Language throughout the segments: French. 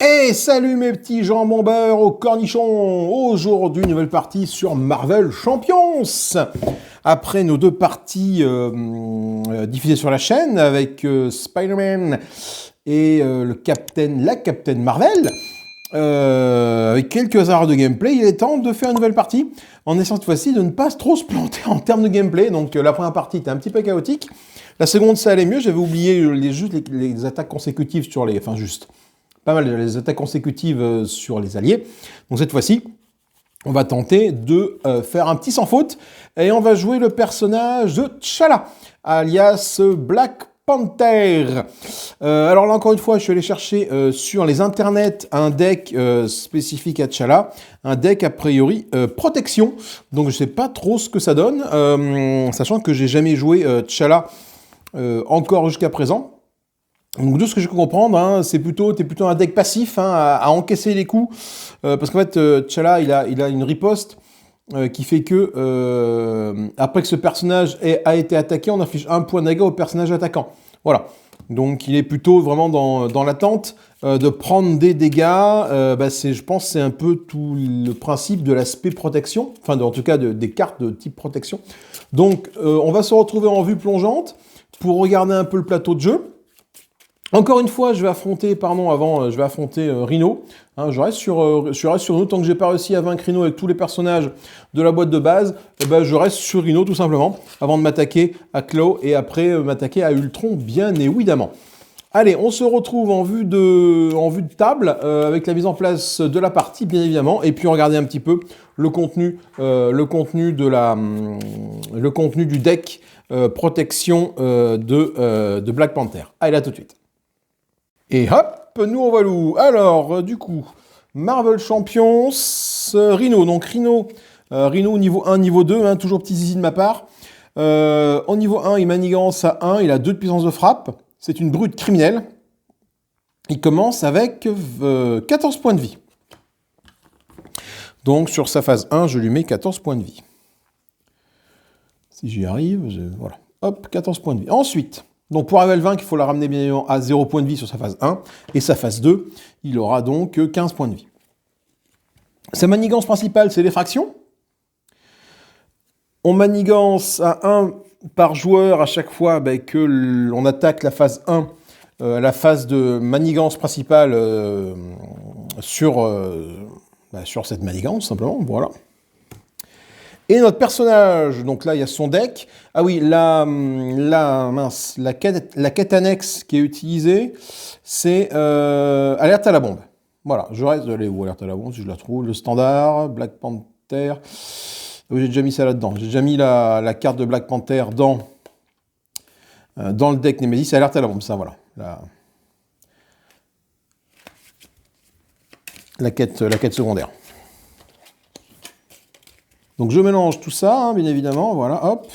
Et salut mes petits jambons beurre au cornichon. Aujourd'hui, nouvelle partie sur Marvel Champions. Après nos deux parties diffusées sur la chaîne avec Spider-Man et la Captain Marvel, avec quelques erreurs de gameplay, il est temps de faire une nouvelle partie en essayant cette fois-ci de ne pas trop se planter en termes de gameplay. Donc la première partie était un petit peu chaotique. La seconde, ça allait mieux. J'avais oublié les attaques consécutives sur les... Enfin, juste... Pas mal les attaques consécutives sur les alliés. Donc cette fois-ci, on va tenter de faire un petit sans faute. Et on va jouer le personnage de T'Challa, alias Black Panther. Alors là, encore une fois, je suis allé chercher sur les internets un deck spécifique à T'Challa. Un deck, a priori, protection. Donc je ne sais pas trop ce que ça donne. Sachant que j'ai jamais joué T'Challa encore jusqu'à présent. Donc de ce que je peux comprendre, hein, t'es plutôt un deck passif hein, à encaisser les coups, parce qu'en fait T'Challa il a une riposte qui fait que après que ce personnage a été attaqué, on affiche un point de dégâts au personnage attaquant. Voilà. Donc il est plutôt vraiment dans l'attente de prendre des dégâts. Je pense que c'est un peu tout le principe de l'aspect protection, enfin en tout cas des cartes de type protection. Donc on va se retrouver en vue plongeante pour regarder un peu le plateau de jeu. Encore une fois, je vais affronter Rhino. Hein, je reste sur Rhino tant que j'ai pas réussi à vaincre Rhino avec tous les personnages de la boîte de base. Je reste sur Rhino tout simplement avant de m'attaquer à Claw et après m'attaquer à Ultron, bien évidemment. Allez, on se retrouve en vue de table avec la mise en place de la partie, bien évidemment, et puis regarder un petit peu le contenu du deck protection de Black Panther. Allez, là tout de suite. Et hop, nous on va loup. Alors, du coup, Marvel Champions, Rhino. Donc Rhino niveau 1, niveau 2, hein, toujours petit zizi de ma part. Au niveau 1, il manigance à 1, il a 2 de puissance de frappe. C'est une brute criminelle. Il commence avec 14 points de vie. Donc sur sa phase 1, je lui mets 14 points de vie. Si j'y arrive, voilà. Hop, 14 points de vie. Ensuite... Donc pour arriver à le vaincre, il faut la ramener bien évidemment à 0 points de vie sur sa phase 1. Et sa phase 2, il aura donc 15 points de vie. Sa manigance principale, c'est l'effraction. On manigance à 1 par joueur à chaque fois que l'on attaque la phase 1, la phase de manigance principale sur cette manigance, simplement. Voilà. Et notre personnage, donc là, il y a son deck. Ah oui, la quête annexe qui est utilisée, c'est Alerte à la bombe. Voilà, je reste... Allez, où Alerte à la bombe, si je la trouve. Le standard, Black Panther. Oui, j'ai déjà mis ça là-dedans. J'ai déjà mis la carte de Black Panther dans le deck Nemesis. Alerte à la bombe, ça, voilà. La quête secondaire. Donc je mélange tout ça, hein, bien évidemment, voilà, hop.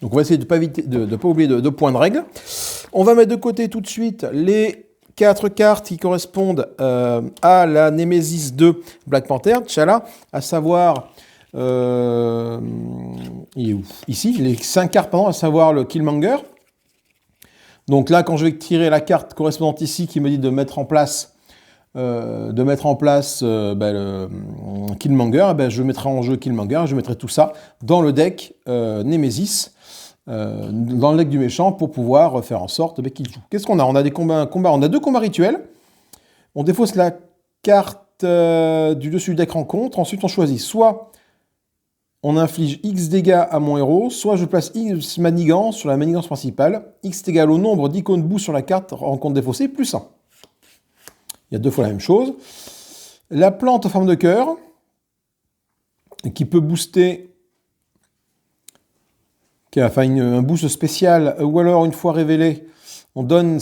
Donc on va essayer de ne pas oublier de points de règle. On va mettre de côté tout de suite les 4 cartes qui correspondent à la Nemesis de Black Panther, T'Challa, à savoir, il est où ? Ici, les 5 cartes, à savoir le Killmonger. Donc là, quand je vais tirer la carte correspondante ici qui me dit de mettre en place... le Killmonger, je mettrai en jeu Killmonger, je mettrai tout ça dans le deck Nemesis, dans le deck du méchant pour pouvoir faire en sorte qu'il joue. Qu'est-ce qu'on a ? On a on a 2 combats rituels. On défausse la carte du dessus du deck rencontre. Ensuite, on choisit soit on inflige X dégâts à mon héros, soit je place X manigance sur la manigance principale. X est égal au nombre d'icônes bout sur la carte rencontre défaussée plus 1. Il y a 2 fois la même chose. La plante en forme de cœur, qui peut booster, un boost spécial, ou alors une fois révélé, on donne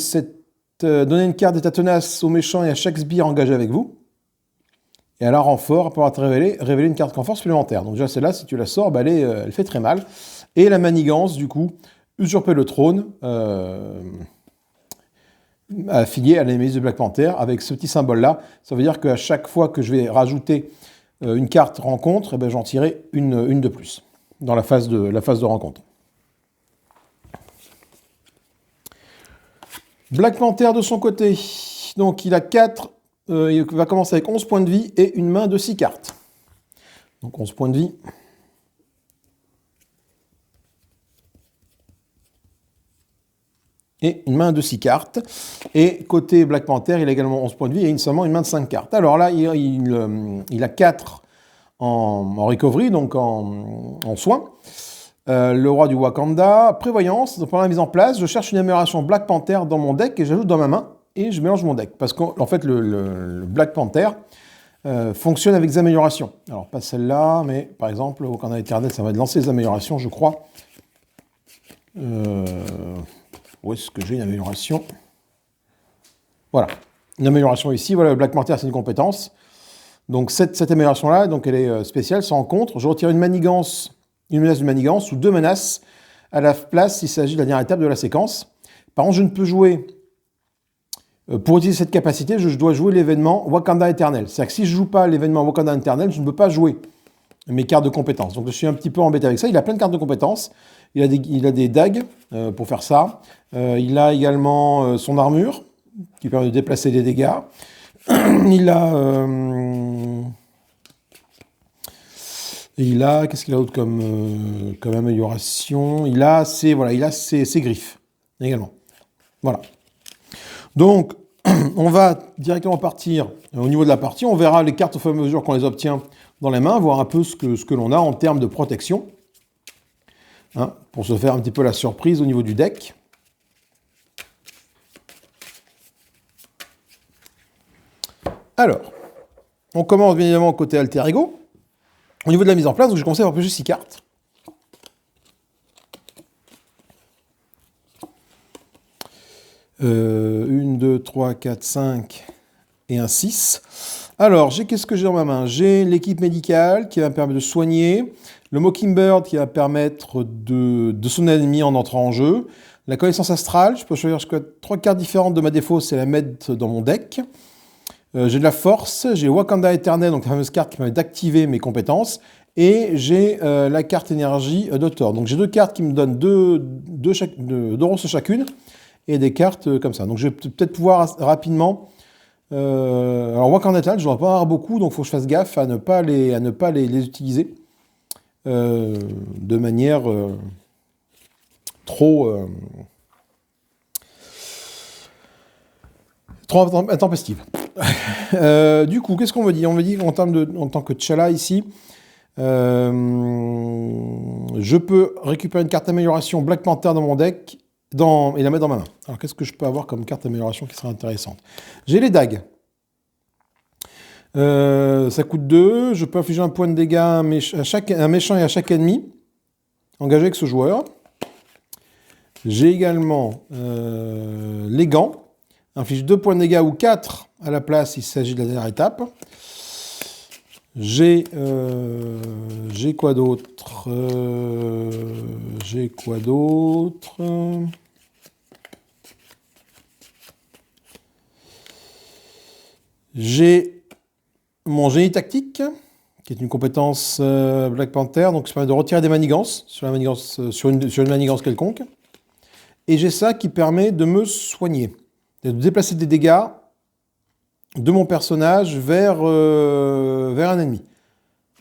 donner une carte d'état tenace au méchant et à chaque sbire engagé avec vous. Et à la renfort, après avoir révéler une carte renfort supplémentaire. Donc déjà celle-là, si tu la sors, elle fait très mal. Et la manigance, du coup, usurper le trône, affilié à la Nemesis de Black Panther, avec ce petit symbole-là. Ça veut dire qu'à chaque fois que je vais rajouter une carte rencontre, j'en tirerai une de plus dans la phase de rencontre. Black Panther de son côté, donc il a 4, il va commencer avec 11 points de vie et une main de 6 cartes. Donc 11 points de vie. Et une main de 6 cartes. Et côté Black Panther, il a également 11 points de vie et seulement une main de 5 cartes. Alors là, il a 4 en recovery, donc en soins. Le roi du Wakanda, prévoyance, pendant la mise en place, je cherche une amélioration Black Panther dans mon deck et j'ajoute dans ma main et je mélange mon deck. Parce qu'en fait, le Black Panther fonctionne avec des améliorations. Alors, pas celle-là, mais par exemple, le Wakanda éternel, ça va lancer des améliorations, je crois. Où est-ce que j'ai une amélioration? Voilà, une amélioration ici. Voilà, le Black Panther, c'est une compétence. Donc, cette amélioration-là, donc elle est spéciale, sans contre. Je retire une manigance. Une menace de manigance ou 2 menaces à la place s'il s'agit de la dernière étape de la séquence. Par contre, je ne peux jouer, pour utiliser cette capacité, je dois jouer l'événement Wakanda éternel. C'est-à-dire que si je ne joue pas l'événement Wakanda éternel, je ne peux pas jouer mes cartes de compétences. Donc je suis un petit peu embêté avec ça. Il a plein de cartes de compétences. Il a des dagues pour faire ça. Il a également son armure qui permet de déplacer des dégâts. Qu'est-ce qu'il a d'autre comme amélioration? Il a ses griffes également. Voilà. Donc, on va directement partir au niveau de la partie. On verra les cartes au fur et à mesure qu'on les obtient dans les mains, voir un peu ce que l'on a en termes de protection. Hein, pour se faire un petit peu la surprise au niveau du deck. Alors, on commence bien évidemment côté Alter Ego. Au niveau de la mise en place, donc j'ai commencé par piocher 6 cartes. Une, 2, 3, 4, 5 et un 6. Alors, qu'est-ce que j'ai dans ma main? J'ai l'équipe médicale qui va me permettre de soigner, le Mockingbird qui va permettre de sonner l'ennemi en entrant en jeu, la connaissance astrale, je peux choisir 3 cartes différentes de ma défausse et la mettre dans mon deck. J'ai de la force, j'ai Wakanda éternel, donc la fameuse carte qui permet d'activer mes compétences, et j'ai la carte énergie de Thor. Donc j'ai 2 cartes qui me donnent 2 ressources chacune, et des cartes comme ça. Donc je vais peut-être pouvoir rapidement... alors Wakanda éternel, je ne dois pas en avoir beaucoup, donc il faut que je fasse gaffe à ne pas les utiliser de manière trop intempestive. Du coup, qu'est-ce qu'on me dit? On me dit en tant que T'Challa ici, je peux récupérer une carte d'amélioration Black Panther dans mon deck et la mettre dans ma main. Alors, qu'est-ce que je peux avoir comme carte d'amélioration qui serait intéressante? J'ai les dagues. Ça coûte 2. Je peux infliger un point de dégâts à un méchant et à chaque ennemi engagé avec ce joueur. J'ai également les gants. Inflige 2 points de dégâts ou 4 à la place, il s'agit de la dernière étape. J'ai quoi d'autre? J'ai mon génie tactique, qui est une compétence Black Panther, donc ça permet de retirer des manigances sur une manigance quelconque. Et j'ai ça qui permet de me soigner, de déplacer des dégâts de mon personnage vers un ennemi.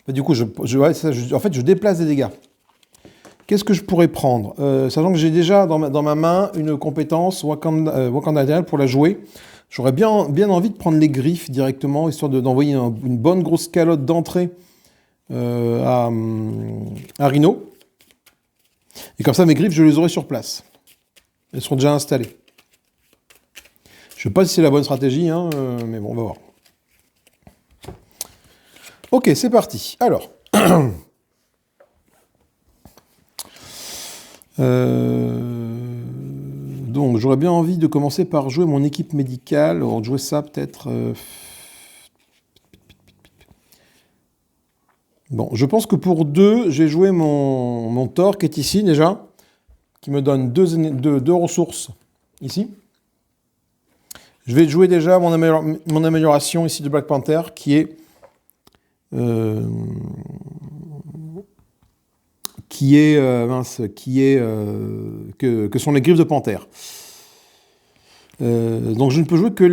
Du coup, en fait, je déplace des dégâts. Qu'est-ce que je pourrais prendre? Sachant que j'ai déjà dans ma main une compétence Wakanda éternel pour la jouer. J'aurais bien envie de prendre les griffes directement, histoire d'envoyer une bonne grosse calotte d'entrée à Rhino. Et comme ça, mes griffes, je les aurai sur place. Elles seront déjà installées. Je ne sais pas si c'est la bonne stratégie, hein, mais bon, on va voir. Ok, c'est parti. Alors, donc j'aurais bien envie de commencer par jouer mon équipe médicale. On va jouer ça peut-être. Bon, je pense que pour 2, j'ai joué mon Thor qui est ici déjà, qui me donne 2 ressources ici. Je vais jouer déjà mon amélioration ici de Black Panther qui est que sont les griffes de panthère. Donc je ne peux jouer que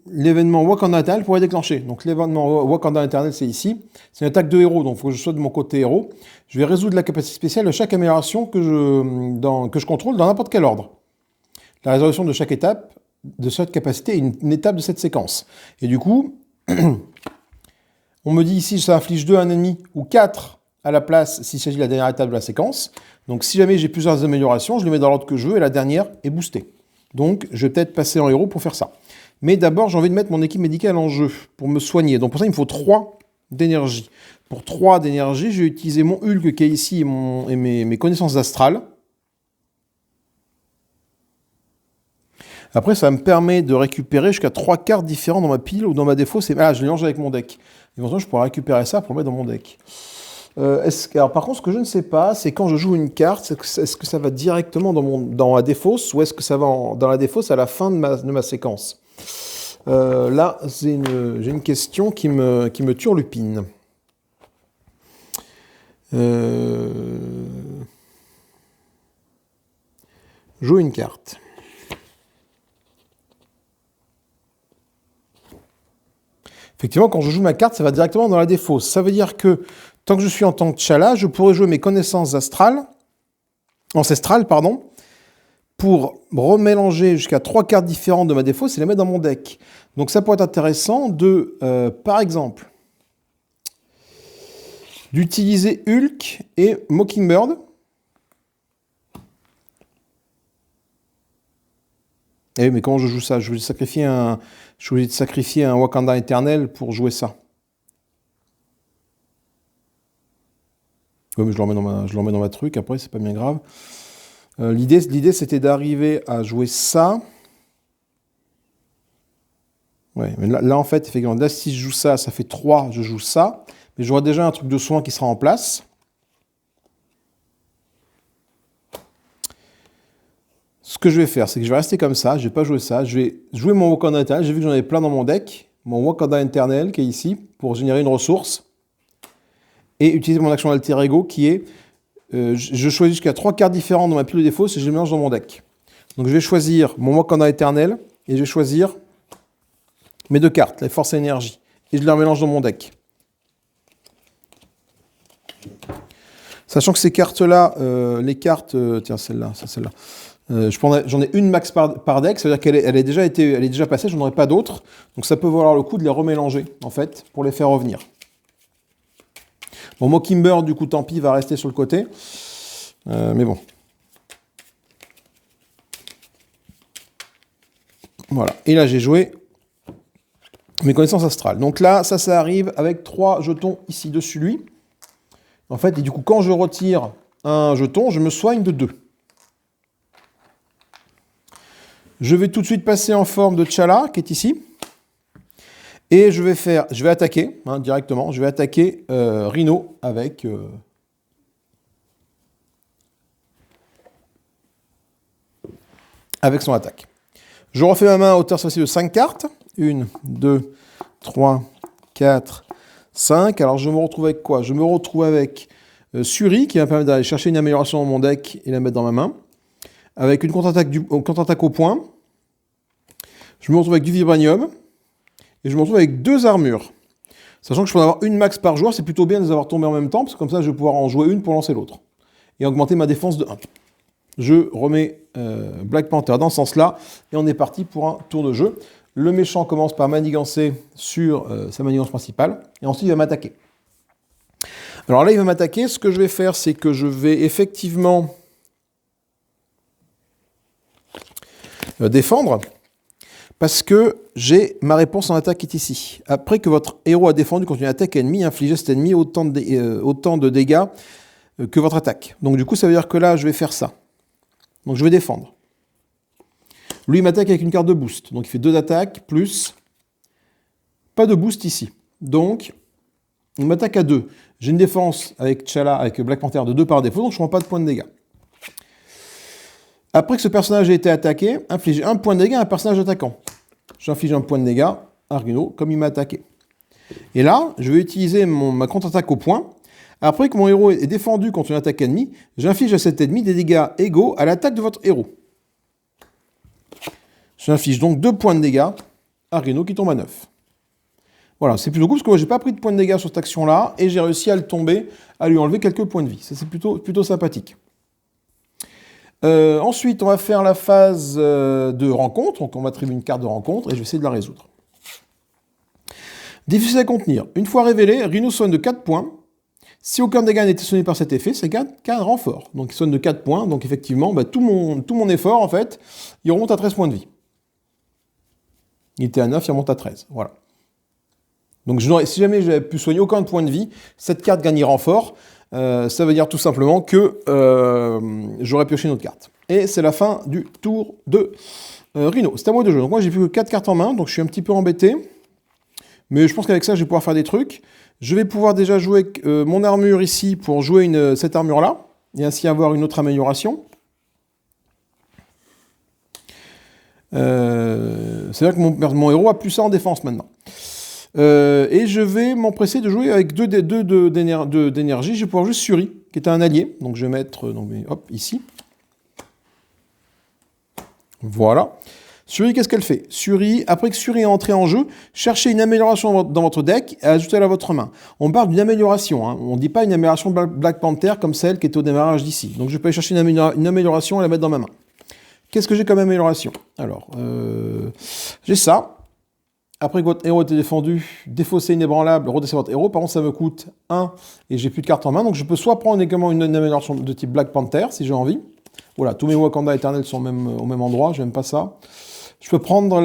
l'événement Wakanda Eternal pour les déclencher. Donc l'événement Wakanda Eternal, c'est ici. C'est une attaque de héros, donc il faut que je sois de mon côté héros. Je vais résoudre la capacité spéciale de chaque amélioration que je contrôle dans n'importe quel ordre. La résolution de chaque étape de cette capacité est une étape de cette séquence. Et du coup, on me dit ici, ça inflige 2 à un ennemi, ou 4 à la place s'il s'agit de la dernière étape de la séquence. Donc si jamais j'ai plusieurs améliorations, je les mets dans l'ordre que je veux, et la dernière est boostée. Donc je vais peut-être passer en héros pour faire ça. Mais d'abord, j'ai envie de mettre mon équipe médicale en jeu, pour me soigner. Donc pour ça, il me faut 3 d'énergie. Pour 3 d'énergie, je vais utiliser mon Hulk qui est ici et mes connaissances astrales. Après, ça me permet de récupérer jusqu'à 3 cartes différentes dans ma pile ou dans ma défausse. Ah, je les mélange avec mon deck. Éventuellement, je pourrais récupérer ça pour le mettre dans mon deck. Alors, par contre, ce que je ne sais pas, c'est quand je joue une carte, est-ce que ça va directement dans la défausse ou est-ce que ça va dans la défausse à la fin de ma séquence? Là, j'ai une question qui me turlupine. Joue une carte. Effectivement, quand je joue ma carte, ça va directement dans la défausse. Ça veut dire que, tant que je suis en tant que T'Challa, je pourrais jouer mes connaissances ancestrales, pour remélanger jusqu'à 3 cartes différentes de ma défausse et les mettre dans mon deck. Donc ça pourrait être intéressant par exemple, d'utiliser Hulk et Mockingbird. Eh, mais comment je joue ça? Je vais sacrifier un Wakanda éternel pour jouer ça. Oui, mais je le remets dans ma truc, après, c'est pas bien grave. L'idée, c'était d'arriver à jouer ça. Ouais, mais là, en fait, effectivement, là, si je joue ça, ça fait 3, je joue ça. Mais j'aurai déjà un truc de soin qui sera en place. Ce que je vais faire, c'est que je vais rester comme ça, je ne vais pas jouer ça. Je vais jouer mon Wakanda Eternal. J'ai vu que j'en avais plein dans mon deck. Mon Wakanda Eternal qui est ici, pour générer une ressource. Et utiliser mon action alter ego qui est... je choisis jusqu'à 3 cartes différentes dans ma pile de défauts et je les mélange dans mon deck. Donc je vais choisir mon Wakanda Eternal et je vais choisir mes 2 cartes, la force et l'énergie. Et je les mélange dans mon deck. Sachant que ces cartes-là, les cartes... tiens, celle-là, celle-là. J'en ai une max par deck, ça veut dire qu'elle est déjà passée, je n'en aurai pas d'autres. Donc ça peut valoir le coup de les remélanger, en fait, pour les faire revenir. Bon, Mockingbird, du coup, tant pis, va rester sur le côté. Mais bon. Voilà. Et là, j'ai joué mes connaissances astrales. Donc là, ça arrive avec 3 jetons ici dessus lui. En fait, et du coup, quand je retire un jeton, je me soigne de 2. Je vais tout de suite passer en forme de T'Challa, qui est ici. Et je vais attaquer, directement, je vais attaquer Rhino avec... avec son attaque. Je refais ma main à hauteur cette fois-ci de 5 cartes. 1, 2, 3, 4, 5. Alors je me retrouve avec quoi? Je me retrouve avec Shuri, qui va me permettre d'aller chercher une amélioration dans mon deck et la mettre dans ma main. Avec une contre-attaque au point. Je me retrouve avec du vibranium. Et je me retrouve avec 2 armures. Sachant que je peux en avoir une max par joueur, c'est plutôt bien de les avoir tombées en même temps, parce que comme ça, je vais pouvoir en jouer une pour lancer l'autre. Et augmenter ma défense de 1. Je remets Black Panther dans ce sens-là, et on est parti pour un tour de jeu. Le méchant commence par manigancer sur sa manigance principale, et ensuite il va m'attaquer. Alors là, il va m'attaquer. Ce que je vais faire, c'est que je vais effectivement défendre, parce que j'ai ma réponse en attaque qui est ici. Après que votre héros a défendu contre une attaque ennemie, infligez à cet ennemi autant de dégâts que votre attaque. Donc du coup, ça veut dire que là, je vais faire ça. Donc je vais défendre. Lui, il m'attaque avec une carte de boost. Donc il fait 2 d'attaque, plus... Pas de boost ici. Donc, il m'attaque à 2. J'ai une défense avec T'Challa, avec Black Panther de 2 par défaut, donc je ne prends pas de points de dégâts. Après que ce personnage ait été attaqué, infligez 1 point de dégâts à un personnage attaquant. J'inflige 1 point de dégâts à Rhino, comme il m'a attaqué. Et là, je vais utiliser ma contre-attaque au point. Après que mon héros est défendu contre une attaque ennemie, j'inflige à cet ennemi des dégâts égaux à l'attaque de votre héros. J'inflige donc 2 points de dégâts à Rhino qui tombe à 9. Voilà, c'est plutôt cool parce que moi j'ai pas pris de points de dégâts sur cette action-là et j'ai réussi à le tomber, à lui enlever quelques points de vie. Ça c'est plutôt sympathique. Ensuite, on va faire la phase de rencontre. Donc on m'attribue une carte de rencontre et je vais essayer de la résoudre. Difficile à contenir. Une fois révélé, Rhino sonne de 4 points. Si aucun dégât n'a été sonné par cet effet, c'est qu'un renfort. Donc il sonne de 4 points. Donc effectivement, tout mon effort, en fait, il remonte à 13 points de vie. Il était à 9, il remonte à 13. Voilà. Donc si jamais j'avais pu soigner aucun point de vie, cette carte gagne renfort. Ça veut dire tout simplement que j'aurais pioché une autre carte. Et c'est la fin du tour de Rhino. C'est à moi de jouer. Donc moi j'ai plus que 4 cartes en main, donc je suis un petit peu embêté. Mais je pense qu'avec ça, je vais pouvoir faire des trucs. Je vais pouvoir déjà jouer avec mon armure ici pour jouer cette armure-là, et ainsi avoir une autre amélioration. C'est-à-dire que mon héros a plus ça en défense maintenant. Et je vais m'empresser de jouer avec 2 d'énergie. Je vais pouvoir juste Suri, qui est un allié. Donc je vais mettre hop, ici. Voilà. Suri, qu'est-ce qu'elle fait? Suri, après que Suri est entré en jeu, cherchez une amélioration dans votre deck et ajoutez-la à votre main. On parle d'une amélioration, hein. On ne dit pas une amélioration Black Panther comme celle qui était au démarrage d'ici. Donc je peux aller chercher une amélioration et la mettre dans ma main. Qu'est-ce que j'ai comme amélioration? Alors, j'ai ça. Après que votre héros ait été défendu, défausser inébranlable, redresser votre héros. Par contre, ça me coûte 1 et j'ai plus de cartes en main. Donc je peux soit prendre également une amélioration de type Black Panther si j'ai envie. Voilà, tous mes Wakanda éternels sont au même endroit, j'aime pas ça. Je peux prendre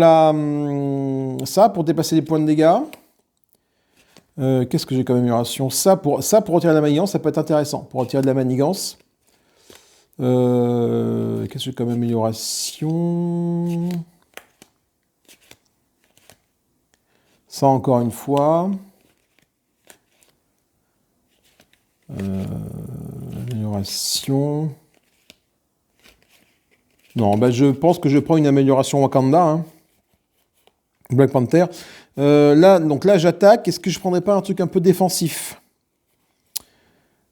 ça pour dépasser les points de dégâts. Qu'est-ce que j'ai comme amélioration? Ça pour retirer de la manigance, ça peut être intéressant. Pour retirer de la manigance. Qu'est-ce que j'ai comme amélioration? Ça encore une fois. Amélioration. Non, je pense que je prends une amélioration Wakanda, hein. Black Panther. Là, j'attaque. Est-ce que je prendrais pas un truc un peu défensif?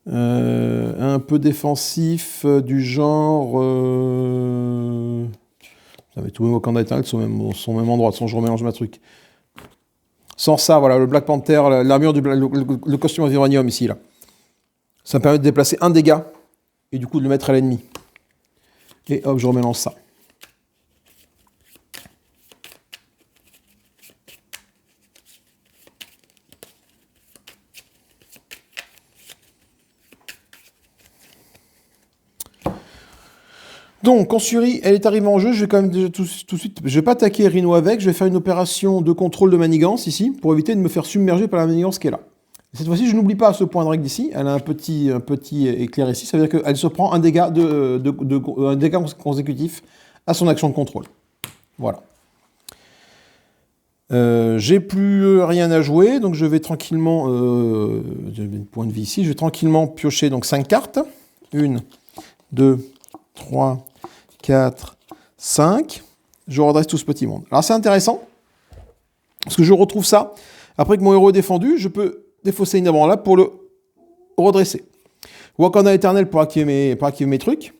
Un peu défensif du genre... tous mes Wakanda éternels sont au même endroit. Sans je remélange ma truc. Sans ça, voilà, le Black Panther, l'armure le costume Vibranium ici, là. Ça me permet de déplacer un dégât et du coup de le mettre à l'ennemi. Et hop, je remélange ça. Donc, quand Suri, elle est arrivée en jeu, je vais quand même déjà tout de suite, je vais pas attaquer Rhino avec, je vais faire une opération de contrôle de manigance ici, pour éviter de me faire submerger par la manigance qui est là. Cette fois-ci, je n'oublie pas ce point de règle d'ici, elle a un petit éclair ici, ça veut dire qu'elle se prend un dégât, un dégât consécutif à son action de contrôle. Voilà. J'ai plus rien à jouer, donc je vais tranquillement, j'ai une point de vie ici, je vais tranquillement piocher donc 5 cartes. 1, 2, 3, 4, 5. Je redresse tout ce petit monde. Alors c'est intéressant, parce que je retrouve ça. Après que mon héros est défendu, je peux défausser une inébranlable pour le redresser. Wakanda éternel pour activer mes trucs.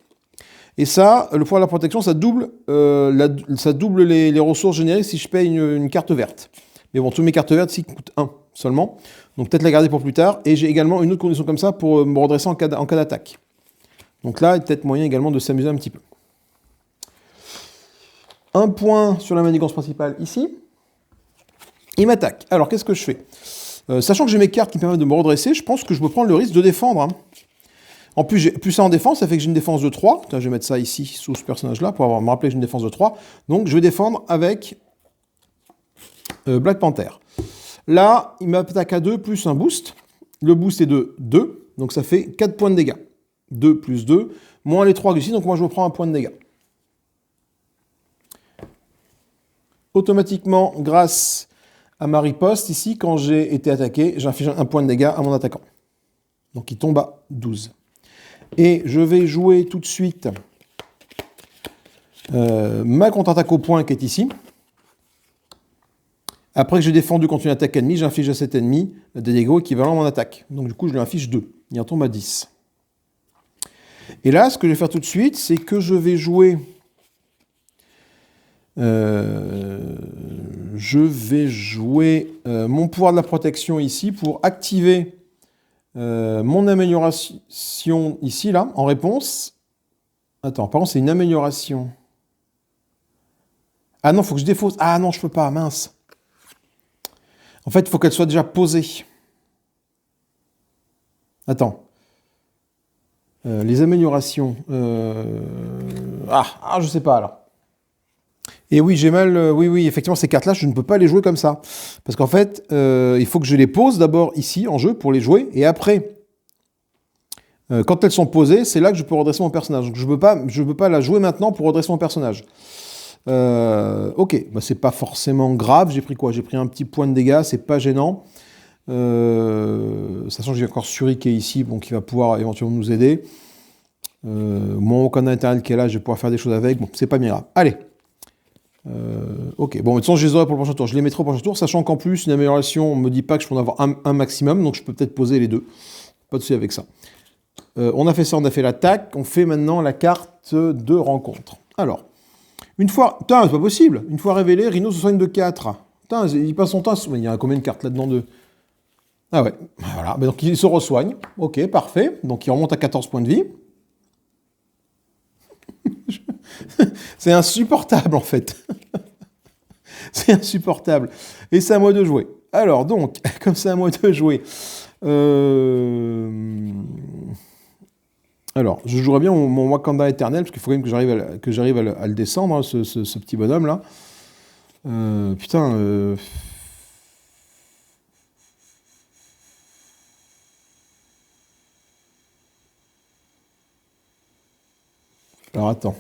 Et ça, le pouvoir de la protection, ça double les ressources générées si je paye une carte verte. Mais bon, toutes mes cartes vertes ici coûtent 1 seulement. Donc peut-être la garder pour plus tard. Et j'ai également une autre condition comme ça pour me redresser en cas d'attaque. Donc là, il y a peut-être moyen également de s'amuser un petit peu. Un point sur la manigance principale ici. Il m'attaque. Alors, qu'est-ce que je fais? Sachant que j'ai mes cartes qui me permettent de me redresser, je pense que je peux prendre le risque de défendre. Hein. En plus, plus ça en défense, ça fait que j'ai une défense de 3. Je vais mettre ça ici, sous ce personnage-là, pour me rappeler que j'ai une défense de 3. Donc, je vais défendre avec Black Panther. Là, il m'attaque à 2 plus un boost. Le boost est de 2, donc ça fait 4 points de dégâts. 2 plus 2, moins les 3 ici, donc moi je reprends un point de dégâts. Automatiquement, grâce à ma riposte, ici, quand j'ai été attaqué, j'inflige un point de dégâts à mon attaquant. Donc il tombe à 12. Et je vais jouer tout de suite ma contre-attaque au point qui est ici. Après que j'ai défendu contre une attaque ennemie, j'inflige à cet ennemi des dégâts équivalents à mon attaque. Donc du coup, je lui inflige 2. Il en tombe à 10. Et là, ce que je vais faire tout de suite, c'est que je vais jouer Je vais jouer mon pouvoir de la protection ici pour activer mon amélioration ici, là, en réponse. Attends, par contre, c'est une amélioration. Ah non, il faut que je défausse. Ah non, je peux pas, mince. En fait, il faut qu'elle soit déjà posée. Attends. Les améliorations. Je sais pas, là. Et oui, j'ai mal. Oui, effectivement, ces cartes-là, je ne peux pas les jouer comme ça. Parce qu'en fait, il faut que je les pose d'abord ici, en jeu, pour les jouer. Et après, quand elles sont posées, c'est là que je peux redresser mon personnage. Donc, je ne peux pas la jouer maintenant pour redresser mon personnage. Ok, bah, c'est pas forcément grave. J'ai pris quoi? J'ai pris un petit point de dégâts, c'est pas gênant. Sachant que j'ai encore Suri qui est ici, bon, qui va pouvoir éventuellement nous aider. Mon Wakanda Eternel qui est là, je vais pouvoir faire des choses avec. Bon, c'est pas bien grave. Allez. Ok, bon, de toute façon, je les aurai pour le prochain tour. Je les mettrai au prochain tour, sachant qu'en plus, une amélioration, on me dit pas que je peux en avoir un maximum, donc je peux peut-être poser les deux. Pas de souci avec ça. On a fait ça, on a fait l'attaque. On fait maintenant la carte de rencontre. Alors, une fois... Putain, c'est pas possible. Une fois révélé, Rhino se soigne de 4. Putain, il passe son temps... Il y a combien de cartes là-dedans de... Ah ouais, voilà. Donc il se resoigne. Ok, parfait. Donc il remonte à 14 points de vie. C'est insupportable en fait. C'est insupportable. Et c'est à moi de jouer. Alors donc, comme c'est à moi de jouer... Alors, je jouerais bien mon Wakanda éternel, parce qu'il faut quand même que j'arrive à le descendre, hein, ce petit bonhomme-là. Putain... Alors attends,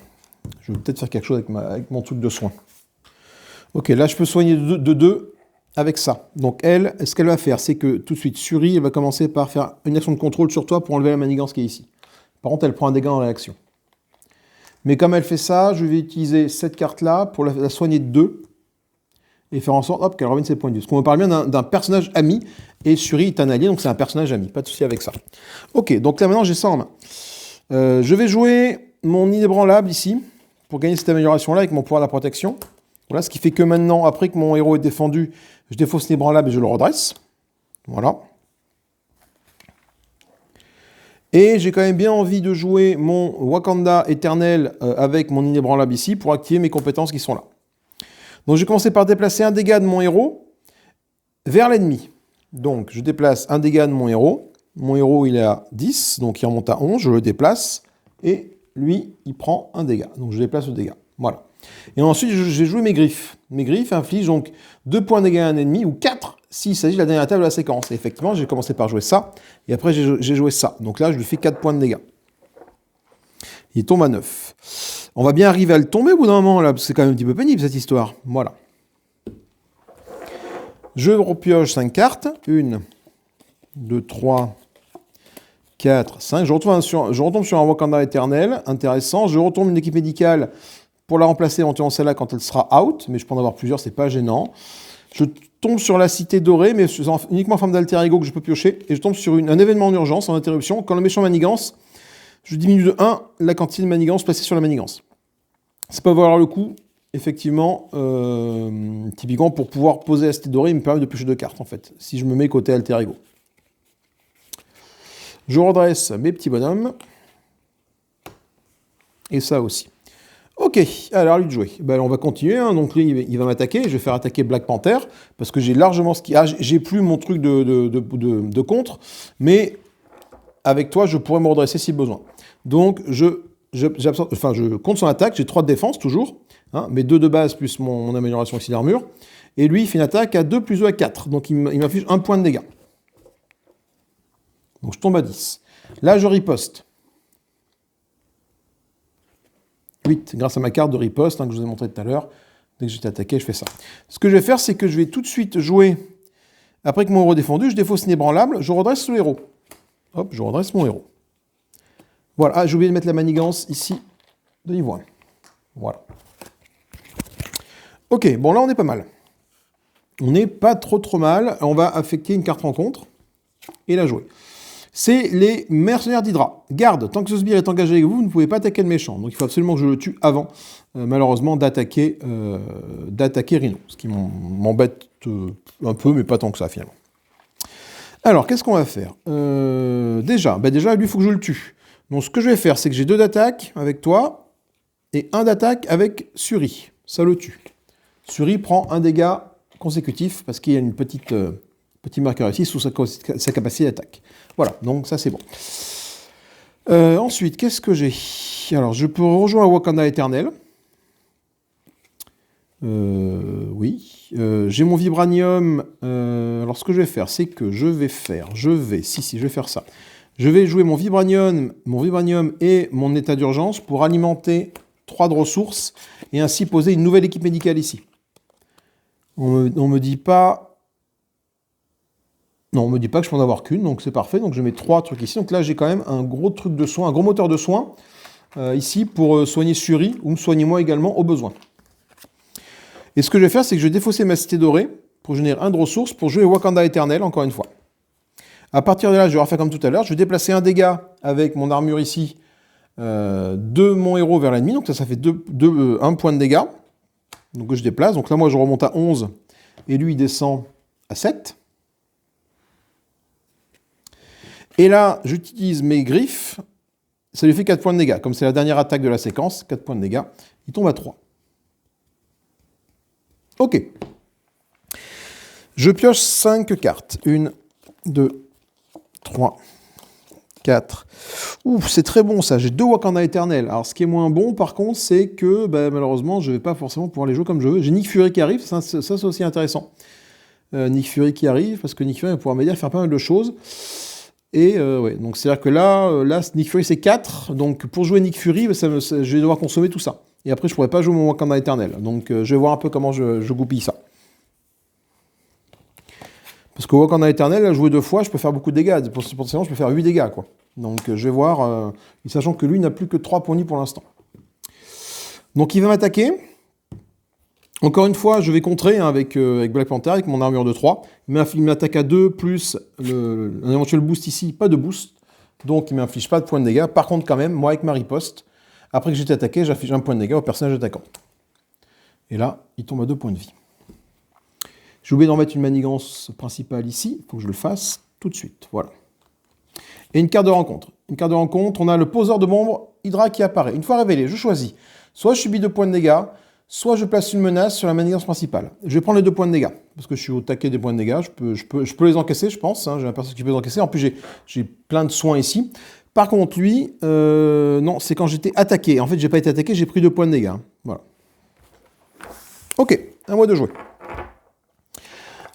je vais peut-être faire quelque chose avec mon truc de soin. Ok, là je peux soigner de 2 avec ça. Donc elle, ce qu'elle va faire, c'est que tout de suite, Suri, elle va commencer par faire une action de contrôle sur toi pour enlever la manigance qui est ici. Par contre, elle prend un dégât en réaction. Mais comme elle fait ça, je vais utiliser cette carte-là pour la soigner de 2 et faire en sorte qu'elle revienne ses points de vue. Parce qu'on me parle bien d'un personnage ami, et Suri est un allié, donc c'est un personnage ami. Pas de souci avec ça. Ok, donc là maintenant j'ai ça en main. Je vais jouer mon inébranlable ici, pour gagner cette amélioration-là avec mon pouvoir de la protection. Voilà, ce qui fait que maintenant, après que mon héros est défendu, je défausse l'inébranlable et je le redresse. Voilà. Et j'ai quand même bien envie de jouer mon Wakanda éternel avec mon inébranlable ici, pour activer mes compétences qui sont là. Donc je vais commencer par déplacer un dégât de mon héros vers l'ennemi. Donc je déplace un dégât de mon héros. Mon héros, il est à 10, donc il remonte à 11, je le déplace, et lui, il prend un dégât. Donc je déplace le dégât. Voilà. Et ensuite, j'ai joué mes griffes. Mes griffes infligent donc 2 points de dégâts à un ennemi, ou 4 s'il s'agit de la dernière table de la séquence. Et effectivement, j'ai commencé par jouer ça, et après j'ai joué ça. Donc là, je lui fais 4 points de dégâts. Il tombe à 9. On va bien arriver à le tomber au bout d'un moment, là, parce que c'est quand même un petit peu pénible, cette histoire. Voilà. Je repioche 5 cartes. 1, 2, 3... 4, 5. Je retombe sur un Wakanda éternel, intéressant. Je retourne une équipe médicale pour la remplacer éventuellement celle-là quand elle sera out, mais je peux en avoir plusieurs, c'est pas gênant. Je tombe sur la cité dorée, mais uniquement en forme d'alter ego que je peux piocher, et je tombe sur un événement en urgence, en interruption. Quand le méchant manigance, je diminue de 1 la quantité de manigance placée sur la manigance. Ça peut valoir le coup, effectivement, typiquement pour pouvoir poser la cité dorée, il me permet de piocher 2 cartes, en fait, si je me mets côté alter ego. Je redresse mes petits bonhommes. Et ça aussi. Ok, alors lui de jouer. Ben, on va continuer. Hein. Donc lui, il va m'attaquer. Je vais faire attaquer Black Panther. Parce que j'ai largement ce qui... j'ai plus mon truc de contre. Mais avec toi, je pourrais me redresser si besoin. Donc je compte son attaque. J'ai 3 de défense toujours. Hein, mes 2 de base plus mon amélioration ici d'armure. Et lui, il fait une attaque à 2 plus 2 à 4. Donc il m'affiche 1 point de dégâts. Donc je tombe à 10. Là, je riposte. 8, grâce à ma carte de riposte que je vous ai montré tout à l'heure. Dès que j'étais attaqué, je fais ça. Ce que je vais faire, c'est que je vais tout de suite jouer, après que mon héros est défendu, je défausse inébranlable, je redresse le héros. Hop, je redresse mon héros. Voilà, j'ai oublié de mettre la manigance ici de niveau 1. Voilà. Ok, bon là on est pas mal. On n'est pas trop mal. On va affecter une carte rencontre et la jouer. C'est les mercenaires d'Hydra. Garde, tant que ce sbire est engagé avec vous ne pouvez pas attaquer le méchant. Donc il faut absolument que je le tue avant, malheureusement, d'attaquer Rhino. Ce qui m'embête un peu, mais pas tant que ça, finalement. Alors, qu'est-ce qu'on va faire déjà, lui, il faut que je le tue. Donc ce que je vais faire, c'est que j'ai 2 d'attaque avec toi, et 1 d'attaque avec Suri. Ça le tue. Suri prend un dégât consécutif, parce qu'il y a une petit marqueur ici sous sa capacité d'attaque. Voilà, donc ça c'est bon. Ensuite, qu'est-ce que j'ai? Alors, je peux rejoindre Wakanda Éternel. Oui. J'ai mon vibranium. Alors, ce que je vais faire, c'est que je vais faire ça. Je vais jouer mon vibranium et mon état d'urgence pour alimenter 3 de ressources et ainsi poser une nouvelle équipe médicale ici. On me dit pas... Non, on me dit pas que je peux en avoir qu'une, donc c'est parfait. Donc je mets 3 trucs ici. Donc là, j'ai quand même un gros truc de soin, un gros moteur de soin ici pour soigner Suri ou me soigner moi également au besoin. Et ce que je vais faire, c'est que je vais défausser ma cité dorée pour générer 1 de ressources pour jouer Wakanda Éternel, encore une fois. À partir de là, je vais refaire comme tout à l'heure. Je vais déplacer un dégât avec mon armure ici de mon héros vers l'ennemi. Donc ça fait 1 point de dégâts. Donc je déplace. Donc là, moi, je remonte à 11 et lui, il descend à 7. Et là, j'utilise mes griffes. Ça lui fait 4 points de dégâts. Comme c'est la dernière attaque de la séquence, 4 points de dégâts. Il tombe à 3. Ok. Je pioche 5 cartes. 1, 2, 3, 4. Ouf, c'est très bon ça. J'ai 2 Wakanda Éternel. Alors, ce qui est moins bon, par contre, c'est que malheureusement, je ne vais pas forcément pouvoir les jouer comme je veux. J'ai Nick Fury qui arrive. Ça c'est aussi intéressant. Nick Fury qui arrive, parce que Nick Fury va pouvoir m'aider à faire pas mal de choses. Et ouais, donc c'est-à-dire que là, Nick Fury c'est 4, donc pour jouer Nick Fury, je vais devoir consommer tout ça. Et après, je pourrais pas jouer mon Wakanda Éternel. Donc je vais voir un peu comment je goupille ça. Parce que Wakanda Éternel, à jouer 2 fois, je peux faire beaucoup de dégâts. Potentiellement, je peux faire 8 dégâts, quoi. Donc je vais voir, sachant que lui n'a plus que 3 points de vie pour l'instant. Donc il va m'attaquer. Encore une fois, je vais contrer avec Black Panther, avec mon armure de 3. Il m'attaque à 2, plus un éventuel boost ici, pas de boost. Donc il ne m'inflige pas de points de dégâts. Par contre, quand même, moi avec ma riposte, après que j'ai été attaqué, j'inflige un point de dégâts au personnage attaquant. Et là, il tombe à 2 points de vie. J'ai oublié d'en mettre une manigance principale ici. Il faut que je le fasse tout de suite. Voilà. Et une carte de rencontre. Une carte de rencontre, on a le poseur de bombes Hydra qui apparaît. Une fois révélé, je choisis. Soit je subis 2 points de dégâts, soit je place une menace sur la manigance principale. Je vais prendre les 2 points de dégâts, parce que je suis au taquet des points de dégâts. Je peux les encaisser, je pense. Hein, j'ai un personnage qui peut les encaisser. En plus, j'ai plein de soins ici. Par contre, lui, non, c'est quand j'étais attaqué. En fait, j'ai pas été attaqué, j'ai pris 2 points de dégâts. Voilà. Ok, à moi de jouer.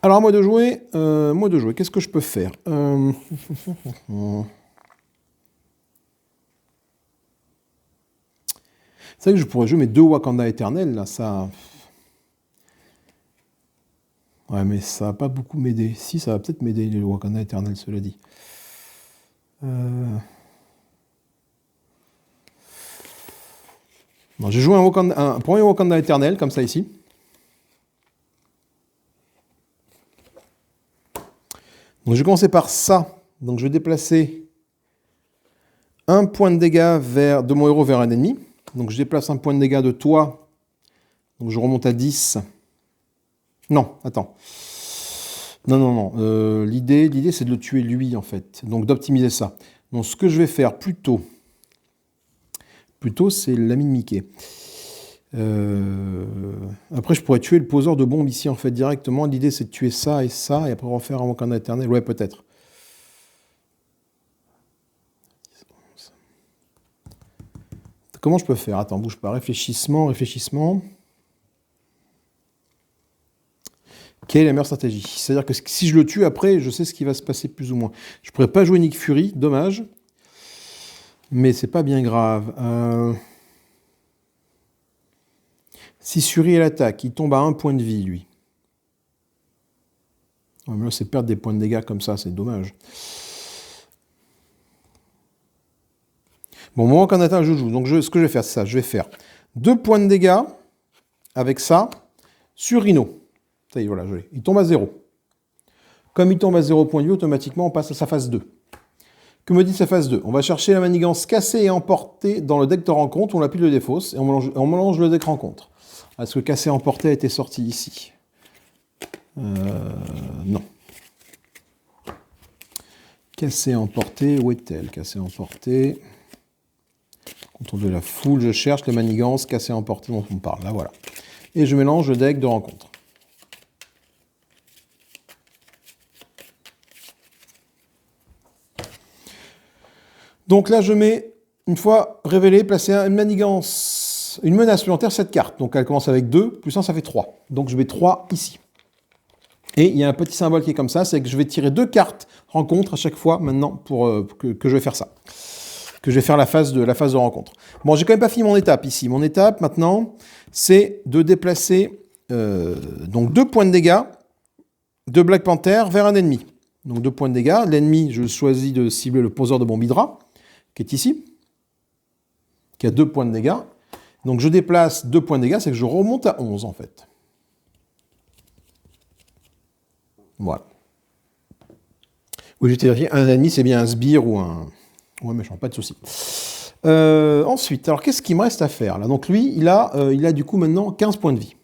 Alors, à moi de jouer, qu'est-ce que je peux faire C'est vrai que je pourrais jouer mes 2 Wakanda Éternel, là, ça... Ouais, mais ça va pas beaucoup m'aider. Si, ça va peut-être m'aider, les Wakanda Éternel, cela dit. Non, j'ai joué un premier Wakanda Éternel, comme ça, ici. Donc, je vais commencer par ça. Donc, je vais déplacer un point de dégâts de mon héros vers un ennemi. Donc je déplace un point de dégâts de toi. Donc je remonte à 10. Non, attends. Non. L'idée, c'est de le tuer lui, en fait. Donc d'optimiser ça. Donc ce que je vais faire plutôt, c'est l'ami de Mickey. Après, je pourrais tuer le poseur de bombes ici, en fait, directement. L'idée, c'est de tuer ça, et après refaire un Wakanda Éternel. Ouais, peut-être. Comment je peux faire? Attends, bouge pas. Réfléchissement. Quelle est la meilleure stratégie? C'est-à-dire que si je le tue après, je sais ce qui va se passer plus ou moins. Je pourrais pas jouer Nick Fury, dommage. Mais c'est pas bien grave. Si Shuri est l'attaque, il tombe à 1 point de vie, lui. Ouais, mais là, c'est perdre des points de dégâts comme ça, c'est dommage. Bon, moi, quand on atteint, je joue. Donc, ce que je vais faire, c'est ça. Je vais faire 2 points de dégâts avec ça sur Rhino. Ça y est, voilà, il tombe à 0. Comme il tombe à 0 point de vue, automatiquement, on passe à sa phase 2. Que me dit sa phase 2? On va chercher la manigance cassée et emportée dans le deck de rencontre, on l'appuie le défausse et on mélange le deck rencontre. Est-ce que cassé et emporté a été sorti ici? Non. Cassé et emporté, où est-elle? Cassé et emporté. Contrôle de la foule, je cherche les manigances cassé et emporté dont on parle. Là, voilà. Et je mélange le deck de rencontre. Donc là, je mets, une fois révélé, placer une manigance, une menace supplémentaire, cette carte. Donc elle commence avec 2, plus 1, ça fait 3. Donc je mets 3 ici. Et il y a un petit symbole qui est comme ça, c'est que je vais tirer 2 cartes rencontre à chaque fois maintenant pour que je vais faire ça. Que je vais faire la phase de rencontre. Bon, j'ai quand même pas fini mon étape ici. Mon étape maintenant, c'est de déplacer donc 2 points de dégâts de Black Panther vers un ennemi. Donc 2 points de dégâts. L'ennemi, je choisis de cibler le poseur de bombe Hydra, qui est ici, qui a 2 points de dégâts. Donc je déplace 2 points de dégâts, c'est que je remonte à 11 en fait. Voilà. Oui, j'ai vérifié, un ennemi c'est bien un sbire ou un méchant, pas de souci. Ensuite, alors qu'est-ce qu'il me reste à faire là? Donc lui, il a du coup maintenant 15 points de vie.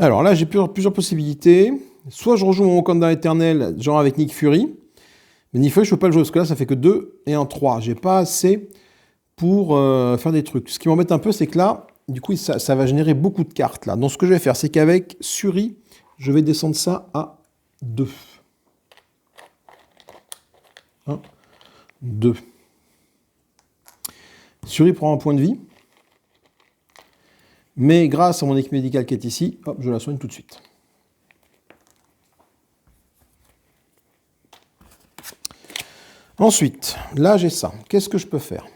Alors là, j'ai plusieurs possibilités. Soit je rejoue mon Wakanda éternel, genre avec Nick Fury. Mais Nick Fury, je ne peux pas le jouer, parce que là, ça fait que 2 et un 3. J'ai pas assez pour faire des trucs. Ce qui m'embête un peu, c'est que là, du coup, ça va générer beaucoup de cartes. Là. Donc ce que je vais faire, c'est qu'avec Suri, je vais descendre ça à 2. 1, 2. Suri prend un point de vie. Mais grâce à mon équipe médicale qui est ici, hop, je la soigne tout de suite. Ensuite, là j'ai ça. Qu'est-ce que je peux faire?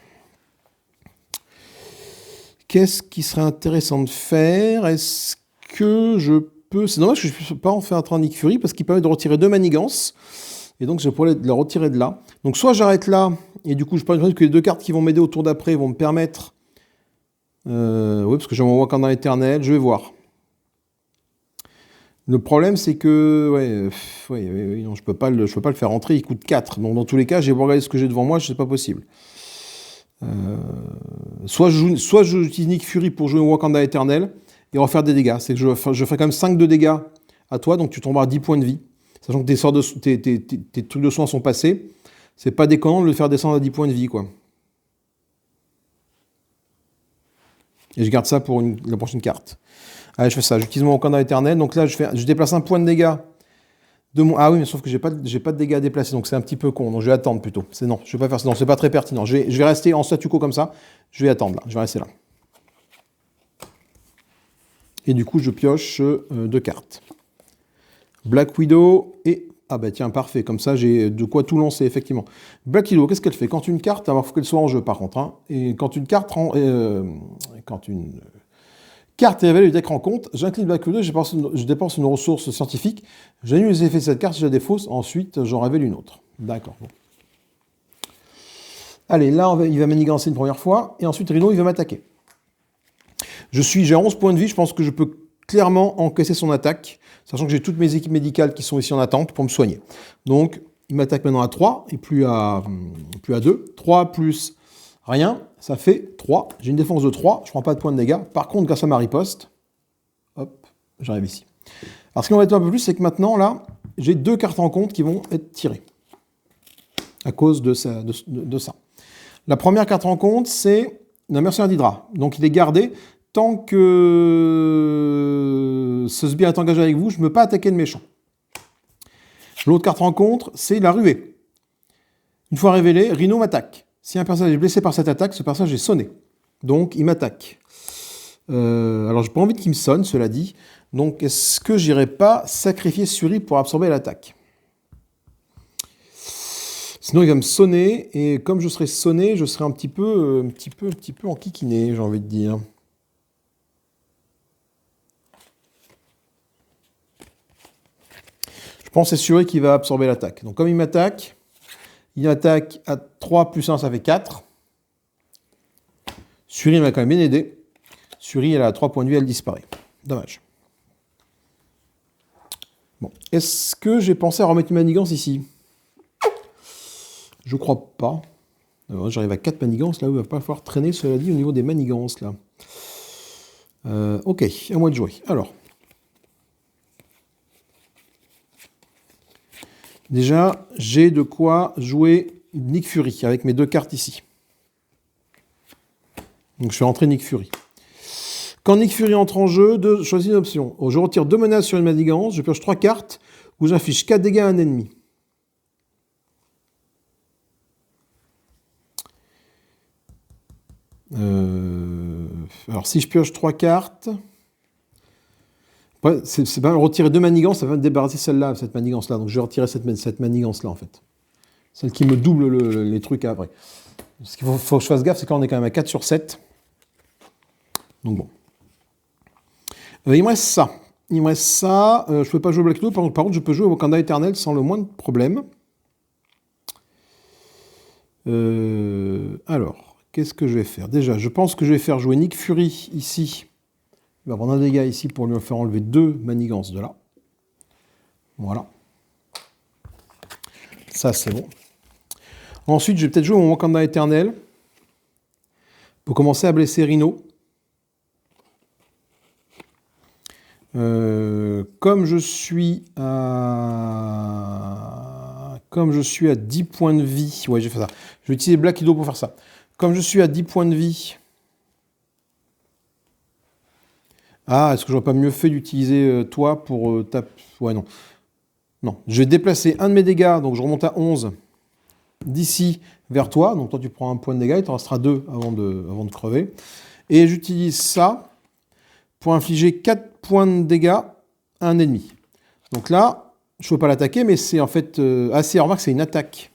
Qu'est-ce qui serait intéressant de faire? Est-ce que je peux... C'est dommage que je ne puisse pas en faire un Nick Fury parce qu'il permet de retirer 2 manigances. Et donc je pourrais la retirer de là. Donc soit j'arrête là, et du coup je pense que les 2 cartes qui vont m'aider au tour d'après vont me permettre... oui, parce que j'ai mon Wakanda éternel, je vais voir. Le problème, c'est que... non, je peux pas le faire rentrer, il coûte 4. Donc dans tous les cas, j'ai beau regarder ce que j'ai devant moi, c'est pas possible. Soit j'utilise Nick Fury pour jouer au Wakanda éternel et refaire des dégâts. C'est que je ferai quand même 5 de dégâts à toi, donc tu tomberas à 10 points de vie. Sachant que tes trucs de soins sont passés. C'est pas déconnant de le faire descendre à 10 points de vie, quoi. Et je garde ça pour la prochaine carte. Allez, je fais ça. J'utilise mon Wakanda éternel. Donc là, je déplace un point de dégâts de mon... Ah oui, mais sauf que j'ai pas de dégâts à déplacer. Donc c'est un petit peu con. Donc je vais attendre plutôt. Non, je vais pas faire ça. Non, c'est pas très pertinent. Je vais rester en statu quo comme ça. Je vais attendre là. Je vais rester là. Et du coup, je pioche 2 cartes. Black Widow et... Ah bah tiens, parfait. Comme ça, j'ai de quoi tout lancer, effectivement. Black Widow, qu'est-ce qu'elle fait? Quand une carte... Alors, il faut qu'elle soit en jeu, par contre. Hein. Et quand une carte... Quand une... Carte est révélée du deck rencontre, j'incline Black Widow, je dépense une ressource scientifique, j'annule les effets de cette carte, je la défausse, ensuite j'en révèle une autre. D'accord. Bon. Allez, là il va manigancer une première fois, et ensuite Rhino il va m'attaquer. J'ai 11 points de vie, je pense que je peux clairement encaisser son attaque, sachant que j'ai toutes mes équipes médicales qui sont ici en attente pour me soigner. Donc il m'attaque maintenant à 3, et plus à 2. 3 plus... Rien, ça fait 3. J'ai une défense de 3, je ne prends pas de points de dégâts. Par contre, grâce à ma riposte, hop, j'arrive ici. Alors ce qui m'embête un peu plus, c'est que maintenant, là, j'ai 2 cartes en compte qui vont être tirées. À cause de ça. La première carte en compte, c'est un mercenaire d'Hydra. Donc il est gardé. Tant que ce sbire est engagé avec vous, je ne peux pas attaquer le méchant. L'autre carte rencontre, c'est la ruée. Une fois révélé, Rhino m'attaque. Si un personnage est blessé par cette attaque, ce personnage est sonné. Donc, il m'attaque. Alors, j'ai pas envie qu'il me sonne, cela dit. Donc, est-ce que j'irai pas sacrifier Suri pour absorber l'attaque? Sinon, il va me sonner. Et comme je serai sonné, je serai un petit peu enquiquiné, j'ai envie de dire. Je pense que c'est Suri qui va absorber l'attaque. Donc, comme il m'attaque... Il attaque à 3 plus 1, ça fait 4. Suri m'a quand même bien aidé. Suri, elle a 3 points de vie, elle disparaît. Dommage. Bon. Est-ce que j'ai pensé à remettre une manigance ici? Je crois pas. J'arrive à 4 manigances, là où il va pas falloir traîner, cela dit, au niveau des manigances, là. Ok, à moi de jouer. Alors. Déjà, j'ai de quoi jouer Nick Fury avec mes 2 cartes ici. Donc je fais rentrer Nick Fury. Quand Nick Fury entre en jeu, je choisis une option. Je retire 2 menaces sur une manigance, je pioche 3 cartes, où j'affiche 4 dégâts à un ennemi. Alors si je pioche 3 cartes... Ouais, c'est pas retirer 2 manigances, ça va me débarrasser celle-là, cette manigance-là. Donc je vais retirer cette manigance-là, en fait. Celle qui me double les trucs après. Ce qu'il faut que je fasse gaffe, c'est quand on est quand même à 4 sur 7. Donc bon. Il me reste ça. Je ne peux pas jouer Black Widow, par contre, je peux jouer au Wakanda Éternel sans le moindre problème. Alors, qu'est-ce que je vais faire? Déjà, je pense que je vais faire jouer Nick Fury ici. Il va prendre un dégât ici pour lui faire enlever 2 manigances de là. Voilà. Ça, c'est bon. Ensuite, je vais peut-être jouer mon Wakanda Éternel pour commencer à blesser Rhino. Comme je suis à 10 points de vie, ouais, j'ai fait ça. Je vais utiliser Black Widow pour faire ça. Comme je suis à 10 points de vie... Ah, est-ce que j'aurais pas mieux fait d'utiliser toi pour taper... Ouais, non. Non, je vais déplacer un de mes dégâts, donc je remonte à 11 d'ici vers toi. Donc toi, tu prends un point de dégâts, il t'en restera 2 avant de crever. Et j'utilise ça pour infliger 4 points de dégâts à un ennemi. Donc là, je ne peux pas l'attaquer, mais c'est en fait... remarque, c'est une attaque.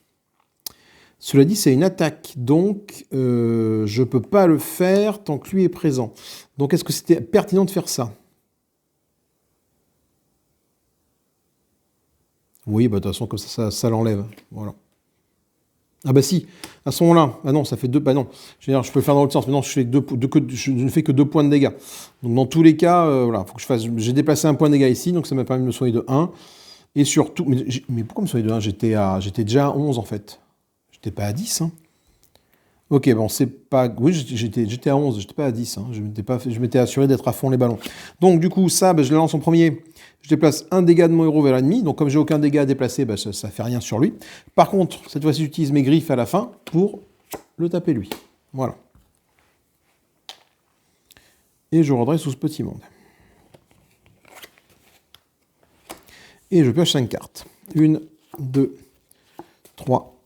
Cela dit, c'est une attaque, donc je ne peux pas le faire tant que lui est présent. Donc est-ce que c'était pertinent de faire ça? Oui, bah, de toute façon, comme ça l'enlève. Voilà. Ah bah si, à ce moment-là, ah non, ça fait 2, bah non, je peux le faire dans l'autre sens, mais non, je ne fais que 2 points de dégâts. Donc dans tous les cas, voilà, faut que j'ai déplacé un point de dégâts ici, donc ça m'a permis de me soigner de 1. Et surtout, mais pourquoi me soigner de 1? J'étais déjà à 11 en fait. J'étais pas à 10, hein. Ok, bon, c'est pas... Oui, j'étais à 11, j'étais pas à 10. Hein. Je m'étais assuré d'être à fond les ballons. Donc, du coup, ça, je le lance en premier. Je déplace un dégât de mon héros vers l'ennemi. Donc, comme j'ai aucun dégât à déplacer, ça fait rien sur lui. Par contre, cette fois-ci, j'utilise mes griffes à la fin pour le taper lui. Voilà. Et je redresse sous ce petit monde. Et je pioche 5 cartes. 1, 2, 3,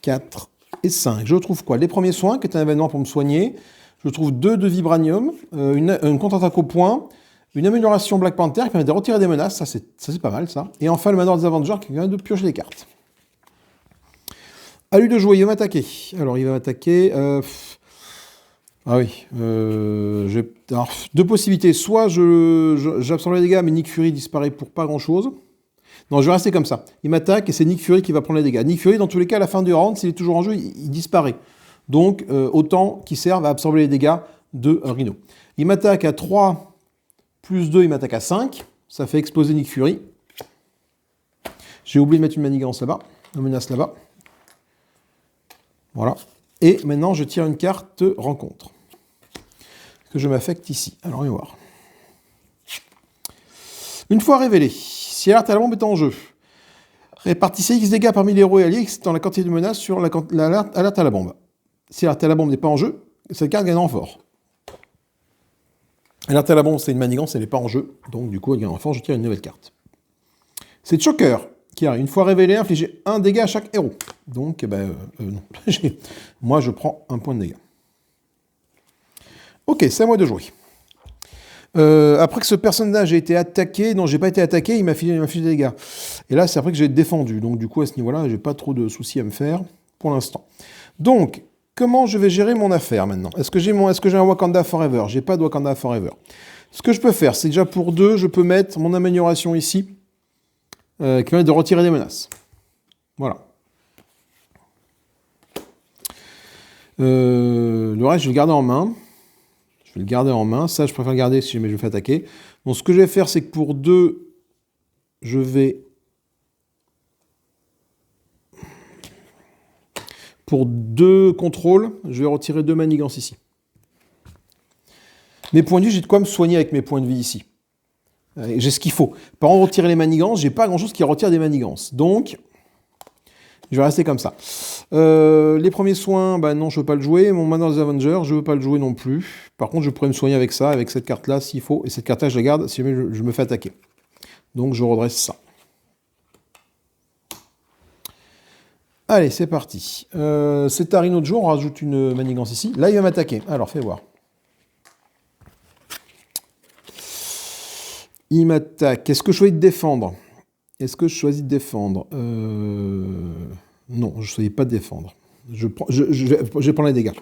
4... et 5. Je trouve quoi? Les premiers soins, qui est un événement pour me soigner. Je trouve 2 de vibranium, une contre-attaque au point, une amélioration Black Panther qui permet de retirer des menaces. Ça, c'est pas mal, ça. Et enfin, le manoir des Avengers qui permet de piocher des cartes. À lui de jouer, il va m'attaquer. Alors, il va m'attaquer... Ah oui. Alors, 2 possibilités. Soit j'absorbe les dégâts, mais Nick Fury disparaît pour pas grand-chose. Non, je vais rester comme ça. Il m'attaque et c'est Nick Fury qui va prendre les dégâts. Nick Fury, dans tous les cas, à la fin du round, s'il est toujours en jeu, il disparaît. Donc, autant qu'il serve à absorber les dégâts de Rhino. Il m'attaque à 3 plus 2, il m'attaque à 5. Ça fait exploser Nick Fury. J'ai oublié de mettre une manigance là-bas, une menace là-bas. Voilà. Et maintenant, je tire une carte rencontre. Que je m'affecte ici. Alors, on va voir. Une fois révélé, si l'alerte à la bombe est en jeu, répartissez X dégâts parmi les héros et alliés dans la quantité de menaces sur l'alerte à la bombe. Si l'alerte à la bombe n'est pas en jeu, cette carte gagne en fort. L'alerte à la bombe, c'est une manigance, elle n'est pas en jeu. Donc, du coup, elle gagne en fort, je tire une nouvelle carte. C'est Choker qui a, une fois révélé, infligé un dégât à chaque héros. Donc, non. Moi, je prends un point de dégâts. Ok, c'est à moi de jouer. Après que ce personnage ait été attaqué, non, j'ai pas été attaqué, il m'a filé des dégâts. Et là, c'est après que j'ai défendu. Donc, du coup, à ce niveau-là, j'ai pas trop de soucis à me faire pour l'instant. Donc, comment je vais gérer mon affaire maintenant? Est-ce que j'ai un Wakanda Forever? J'ai pas de Wakanda Forever. Ce que je peux faire, c'est déjà pour 2, je peux mettre mon amélioration ici, qui permet de retirer des menaces. Voilà. Le reste, je vais le garder en main. Je vais le garder en main. Ça, je préfère le garder si jamais je me fais attaquer. Donc, ce que je vais faire, c'est que pour 2, je vais... Pour 2 contrôles, je vais retirer 2 manigances ici. Mes points de vie, j'ai de quoi me soigner avec mes points de vie ici. J'ai ce qu'il faut. Par contre, retirer les manigances, j'ai pas grand-chose qui retire des manigances. Donc, je vais rester comme ça. Les premiers soins, bah non, je ne veux pas le jouer. Mon Mana des Avengers, je ne veux pas le jouer non plus. Par contre, je pourrais me soigner avec ça, avec cette carte-là, s'il faut. Et cette carte-là, je la garde si jamais je me fais attaquer. Donc, je redresse ça. Allez, c'est parti. C'est Tarino de jour, on rajoute une manigance ici. Là, il va m'attaquer. Alors, fais voir. Il m'attaque. Est-ce que je choisis de défendre? Est-ce que je choisis de défendre? Non, je ne choisis pas de défendre. Je vais prendre les dégâts.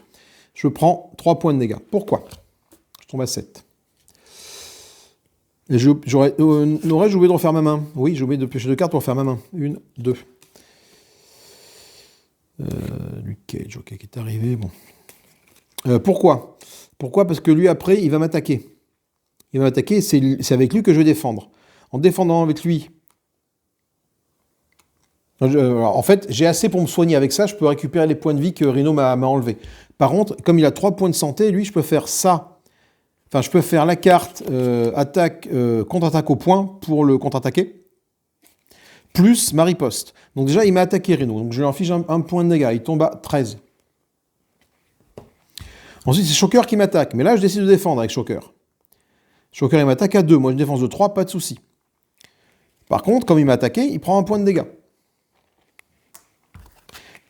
Je prends 3 points de dégâts. Pourquoi? Je tombe à 7. N'aurais-je oublié de refaire ma main? Oui, j'ai oublié de piocher 2 cartes pour faire ma main. 1, 2. Luke Cage, ok, qui est arrivé. Bon. Pourquoi? Pourquoi? Parce que lui, après, il va m'attaquer. Il va m'attaquer, c'est avec lui que je vais défendre. En défendant avec lui... en fait, j'ai assez pour me soigner avec ça, je peux récupérer les points de vie que Rhino m'a enlevé. Par contre, comme il a 3 points de santé, lui, je peux faire ça. Enfin, je peux faire la carte attaque, contre-attaque au point pour le contre-attaquer, plus ma riposte. Donc déjà, il m'a attaqué Rhino, donc je lui inflige un point de dégâts, il tombe à 13. Ensuite, c'est Shocker qui m'attaque, mais là, je décide de défendre avec Shocker. Shocker, il m'attaque à 2, moi je défense de 3, pas de souci. Par contre, comme il m'a attaqué, il prend un point de dégâts.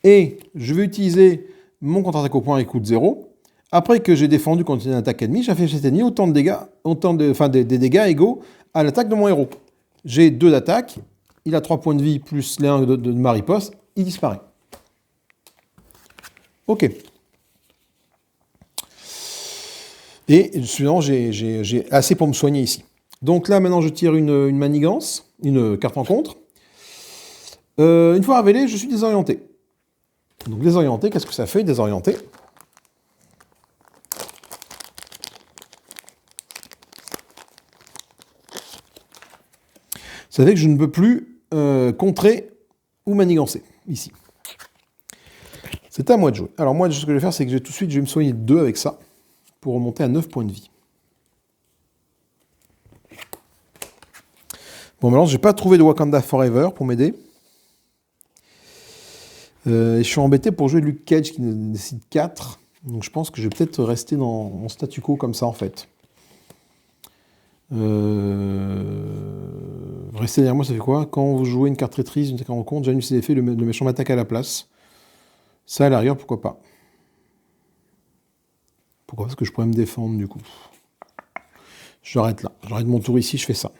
Et je vais utiliser mon contre-attaque au point avec coût de 0. Après que j'ai défendu contre une attaque ennemie, j'ai fait cet ennemi autant de dégâts, des dégâts égaux à l'attaque de mon héros. J'ai 2 d'attaque, il a 3 points de vie plus les 1 de ma riposte, il disparaît. Ok. Et suivant, j'ai assez pour me soigner ici. Donc là, maintenant, je tire une manigance, une carte en contre. Une fois révélé, je suis désorienté. Donc désorienté, qu'est-ce que ça fait, désorienté? Vous savez que je ne peux plus contrer ou manigancer, ici. C'est à moi de jouer. Alors moi, ce que je vais faire, c'est que tout de suite, je vais me soigner de 2 avec ça, pour remonter à 9 points de vie. Bon, maintenant, je n'ai pas trouvé de Wakanda Forever pour m'aider. Je suis embêté pour jouer Luke Cage qui décide 4. Donc je pense que je vais peut-être rester dans mon statu quo comme ça en fait. Rester derrière moi, ça fait quoi? Quand vous jouez une carte traîtrise, une carte en compte, j'annule ses effets, le méchant m'attaque à la place. Ça à l'arrière, pourquoi pas? Pourquoi? Parce que je pourrais me défendre du coup. J'arrête là. J'arrête mon tour ici, je fais ça.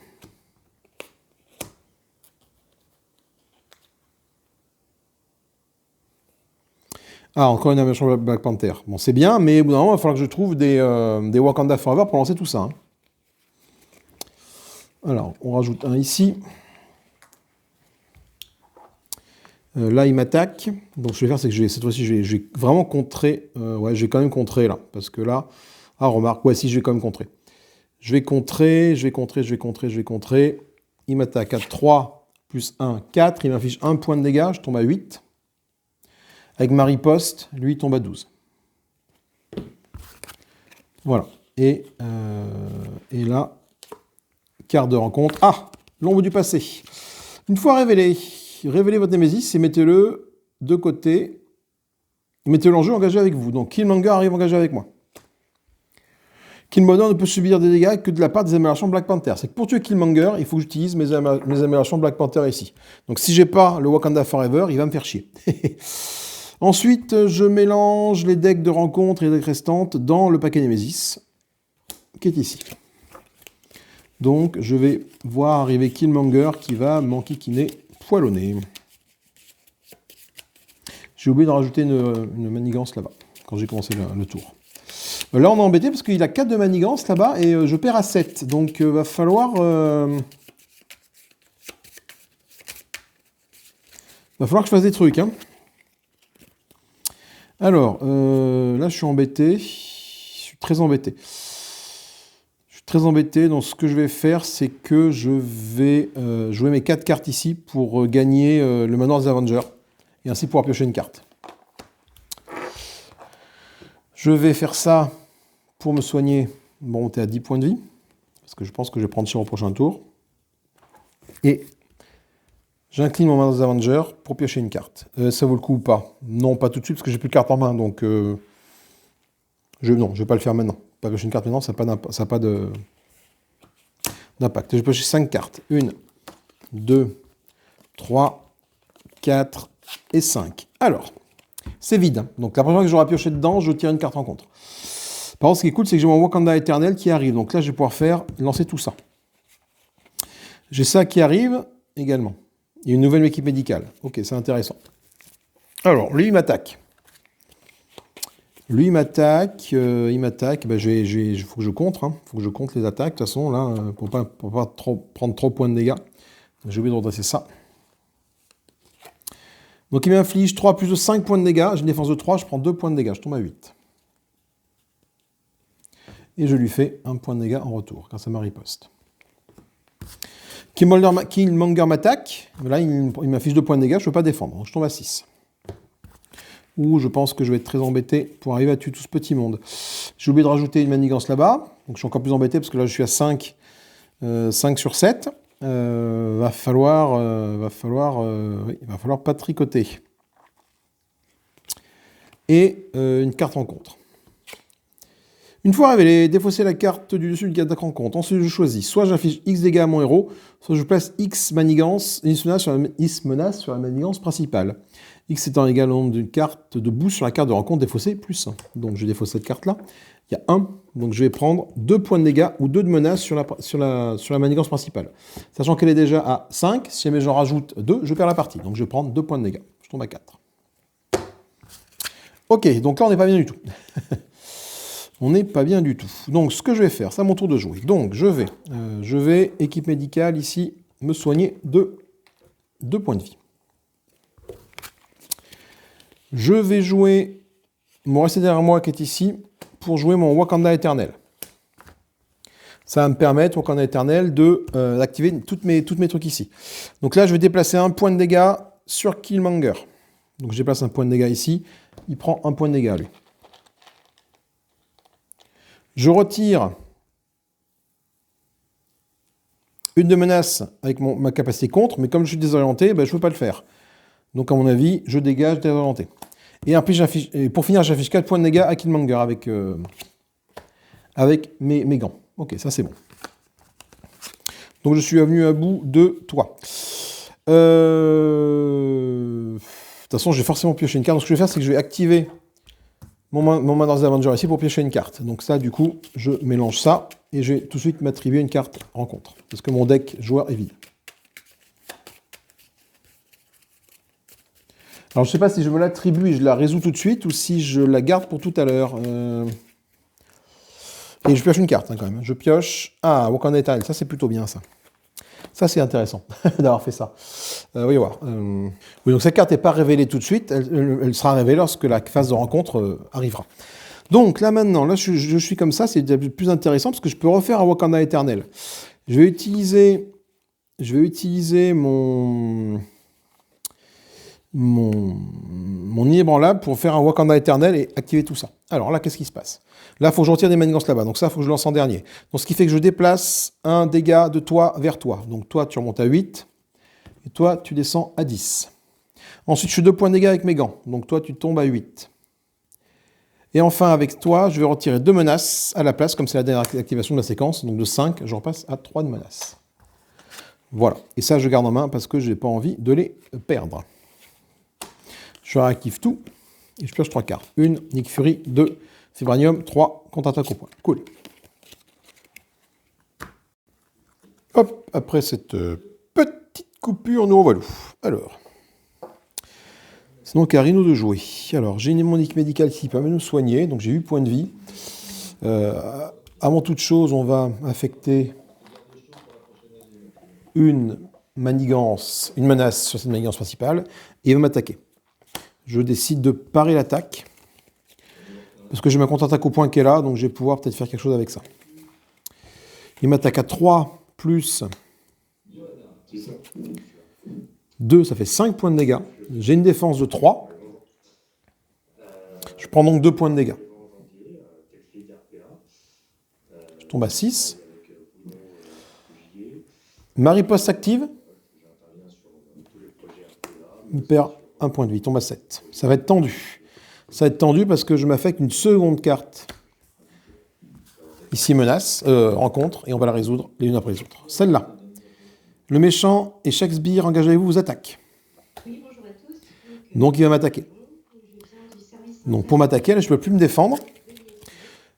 Ah, encore une animation Black Panther. Bon, c'est bien, mais au bout d'un moment, il va falloir que je trouve des Wakanda Forever pour lancer tout ça. Hein. Alors, on rajoute un ici. Là, il m'attaque. Donc, ce que je vais faire, c'est que cette fois-ci, je vais vraiment contrer. Ouais, je vais quand même contrer là. Parce que là... Ah, remarque, ouais, si, je vais quand même contrer. Je vais contrer. Il m'attaque à 3 plus 1, 4. Il m'affiche 1 point de dégâts. Je tombe à 8. Avec ma riposte, lui, il tombe à 12. Voilà. Et là, carte de rencontre. Ah, l'ombre du passé. Une fois révélé, révélez votre Némésis et mettez-le de côté. Mettez-le en jeu engagé avec vous. Donc, Killmonger arrive engagé avec moi. Killmonger ne peut subir des dégâts que de la part des améliorations Black Panther. C'est que pour tuer Killmonger, il faut que j'utilise mes améliorations Black Panther ici. Donc, si j'ai pas le Wakanda Forever, il va me faire chier. Ensuite, je mélange les decks de rencontre et les decks restantes dans le paquet Némésis, qui est ici. Donc, je vais voir arriver Killmonger qui va m'enquiquiner poilonner. J'ai oublié de rajouter une manigance là-bas, quand j'ai commencé le tour. Là, on est embêté parce qu'il a 4 de manigance là-bas et je perds à 7. Donc, va falloir que je fasse des trucs, hein. Alors, là, je suis embêté. Je suis très embêté. très embêté, donc ce que je vais faire, c'est que je vais jouer mes 4 cartes ici pour gagner le manoir des Avengers, et ainsi pouvoir piocher une carte. Je vais faire ça pour me soigner, monter à 10 points de vie, parce que je pense que je vais prendre cher au prochain tour. Et j'incline mon manoir des Avengers pour piocher une carte. Ça vaut le coup ou pas? Non, pas tout de suite, parce que j'ai plus de cartes en main, donc non, je vais pas le faire maintenant. Pas piocher une carte maintenant, ça n'a pas d'impact. Je vais piocher 5 cartes. 1, 2, 3, 4 et 5. Alors, c'est vide. Donc la prochaine fois que j'aurai pioché dedans, je tire une carte rencontre. Par contre, ce qui est cool, c'est que j'ai mon Wakanda éternel qui arrive. Donc là, je vais pouvoir lancer tout ça. J'ai ça qui arrive également. Il y a une nouvelle équipe médicale. Ok, c'est intéressant. Alors, lui, il m'attaque. Il m'attaque. Il faut que je compte. Il faut que je compte les attaques. De toute façon, là, pour pas prendre trop de points de dégâts. J'ai oublié de redresser ça. Donc, il m'inflige 3 plus de 5 points de dégâts. J'ai une défense de 3, je prends 2 points de dégâts. Je tombe à 8. Et je lui fais 1 point de dégâts en retour, grâce à ma riposte. Killmonger m'attaque. Là, il m'affiche 2 points de dégâts. Je ne peux pas défendre. Donc, je tombe à 6. Ou je pense que je vais être très embêté pour arriver à tuer tout ce petit monde. J'ai oublié de rajouter une manigance là-bas. Donc je suis encore plus embêté parce que là je suis à 5 sur 7. Va falloir pas tricoter. Et une carte rencontre. Une fois révélé, défausser la carte du dessus de la rencontre. Ensuite je choisis. Soit j'affiche X dégâts à mon héros, soit je place X manigance, X menace sur la manigance principale. X étant égal au nombre d'une carte de boost sur la carte de rencontre défaussée, plus 1. Donc je défausse cette carte-là. Il y a 1, donc je vais prendre 2 points de dégâts ou 2 de menace sur la manigance principale. Sachant qu'elle est déjà à 5, si jamais j'en rajoute 2, je perds la partie. Donc je vais prendre 2 points de dégâts. Je tombe à 4. Ok, donc là on n'est pas bien du tout. On n'est pas bien du tout. Donc ce que je vais faire, c'est à mon tour de jouer. Donc je vais équipe médicale ici, me soigner de 2 points de vie. Je vais jouer mon resté derrière moi qui est ici pour jouer mon Wakanda éternel. Ça va me permettre, Wakanda éternel, d'activer toutes mes trucs ici. Donc là, je vais déplacer 1 point de dégâts sur Killmonger. Donc je déplace un point de dégâts ici. Il prend 1 point de dégâts, lui. Je retire une de menace avec ma capacité contre, mais comme je suis désorienté, je ne peux pas le faire. Donc, à mon avis, je dégage désorienté. Et pour finir, j'affiche 4 points de dégâts à Killmonger avec mes gants. Ok, ça c'est bon. Donc, je suis venu à bout de toi. De toute façon, je vais forcément piocher une carte. Donc, ce que je vais faire, c'est que je vais activer mon manoir des Avengers ici pour piocher une carte. Donc ça, du coup, je mélange ça et je vais tout de suite m'attribuer une carte rencontre. Parce que mon deck joueur est vide. Alors, je ne sais pas si je me l'attribue et je la résous tout de suite ou si je la garde pour tout à l'heure. Et je pioche une carte quand même. Je pioche... Ah, Wakanda Eternal, ça c'est plutôt bien ça. Ça c'est intéressant d'avoir fait ça. Voyons voir. Oui, donc cette carte n'est pas révélée tout de suite. Elle sera révélée lorsque la phase de rencontre arrivera. Donc là maintenant, là je suis comme ça, c'est plus intéressant parce que je peux refaire un Wakanda Eternel. Je vais utiliser mon inébranlable pour faire un Wakanda éternel et activer tout ça. Alors là, qu'est-ce qui se passe? Là, il faut que je retire des manigances là-bas. Donc ça, il faut que je lance en dernier. Donc ce qui fait que je déplace un dégât de toi vers toi. Donc toi, tu remontes à 8. Et toi, tu descends à 10. Ensuite, je fais 2 points de dégâts avec mes gants. Donc toi, tu tombes à 8. Et enfin, avec toi, je vais retirer 2 menaces à la place, comme c'est la dernière activation de la séquence. Donc de 5, je repasse à 3 de menaces. Voilà. Et ça, je garde en main parce que je n'ai pas envie de les perdre. Je réactive tout et je pioche 3 cartes. 1, Nick Fury, 2, Vibranium, 3, contre-attaque au point. Cool. Hop, après cette petite coupure, nous revoilà. Alors, c'est donc à Rhino de jouer. Alors, j'ai mon équipe médicale qui permet de me soigner, donc j'ai 8 points de vie. Avant toute chose, on va affecter une menace sur cette manigance principale et il va m'attaquer. Je décide de parer l'attaque, parce que j'ai ma contre-attaque au point qui est là, donc je vais pouvoir peut-être faire quelque chose avec ça. Il m'attaque à 3 plus 2, ça fait 5 points de dégâts. J'ai une défense de 3. Je prends donc 2 points de dégâts. Je tombe à 6. Ma riposte active. Il perd 1 point de vie, il tombe à 7. Ça va être tendu. Ça va être tendu parce que je m'affecte une seconde carte. Ici, menace, rencontre, et on va la résoudre les unes après les autres. Celle-là. Le méchant et Shakespeare, engagez-vous, vous attaque. Donc il va m'attaquer. Donc pour m'attaquer, là, je ne peux plus me défendre.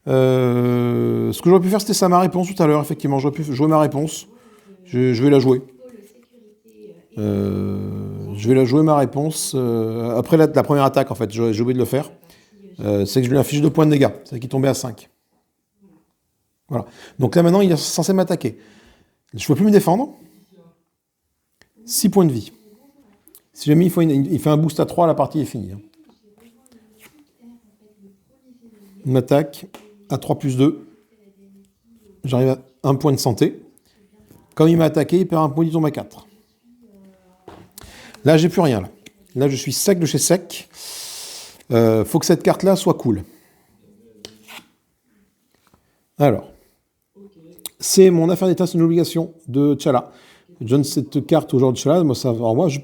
Ce que j'aurais pu faire, c'était ça ma réponse tout à l'heure, effectivement. J'aurais pu jouer ma réponse. Je vais la jouer. Je vais la jouer ma réponse. Après la première attaque, en fait, j'ai oublié de le faire. C'est que je lui affiche 2 points de dégâts. C'est qu'il tombait à 5. Voilà. Donc là, maintenant, il est censé m'attaquer. Je ne peux plus me défendre. 6 points de vie. Si jamais il fait un boost à 3, la partie est finie. Il m'attaque à 3 plus 2. J'arrive à 1 point de santé. Comme il m'a attaqué, il perd un point, il tombe à 4. Là, j'ai plus rien. Là, je suis sec de chez sec. Faut que cette carte-là soit cool. Alors, c'est mon affaire d'état, c'est une obligation de T'Challa. Je donne cette carte au genre de T'Challa. Moi,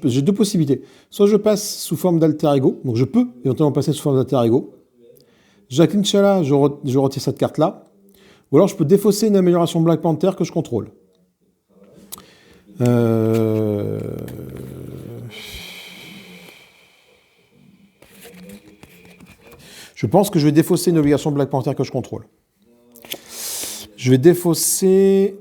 j'ai 2 possibilités. Soit je passe sous forme d'alter ego, donc je peux éventuellement passer sous forme d'alter ego. Jacqueline T'Challa, je retire cette carte-là. Ou alors je peux défausser une amélioration Black Panther que je contrôle. Je pense que je vais défausser une obligation Black Panther que je contrôle. Je vais défausser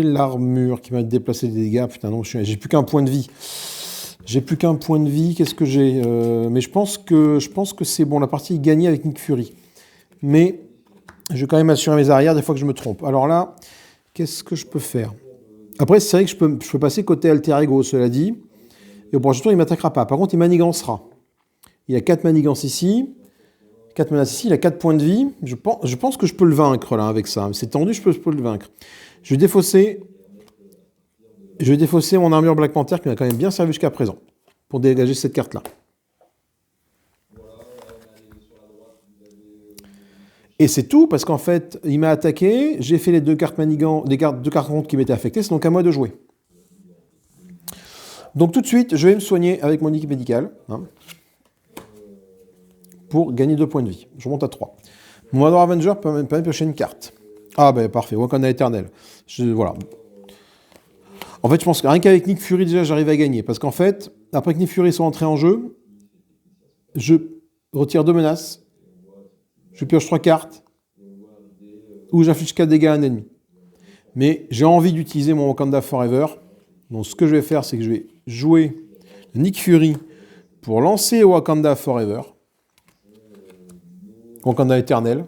l'armure qui m'a déplacé des dégâts. Putain, non, j'ai plus qu'un point de vie. Qu'est-ce que j'ai mais je pense que c'est bon. La partie est gagnée avec Nick Fury. Mais je vais quand même assurer mes arrières des fois que je me trompe. Alors là, qu'est-ce que je peux faire? Après, c'est vrai que je peux passer côté alter ego, cela dit. Et au prochain tour, il ne m'attaquera pas. Par contre, il manigancera. Il a 4 manigances ici. 4 menaces ici. Il a 4 points de vie. Je pense que je peux le vaincre là avec ça. C'est tendu, je peux le vaincre. Je vais défausser mon armure Black Panther qui m'a quand même bien servi jusqu'à présent. Pour dégager cette carte-là. Et c'est tout, parce qu'en fait, il m'a attaqué, j'ai fait les 2 cartes manigantes, deux cartes contre qui m'étaient affectées, c'est donc à moi de jouer. Donc tout de suite, je vais me soigner avec mon équipe médicale, pour gagner 2 points de vie. Je remonte à 3. Mon Adore Avenger permet de piocher une carte. Ah ben parfait, Wakanda Éternel. Voilà. En fait, je pense que rien qu'avec Nick Fury, déjà, j'arrive à gagner. Parce qu'en fait, après que Nick Fury soit entré en jeu, je retire 2 menaces. Je pioche 3 cartes, ou j'inflige 4 dégâts à un ennemi. Mais j'ai envie d'utiliser mon Wakanda Forever. Donc ce que je vais faire, c'est que je vais jouer Nick Fury pour lancer Wakanda Forever. Wakanda Éternel.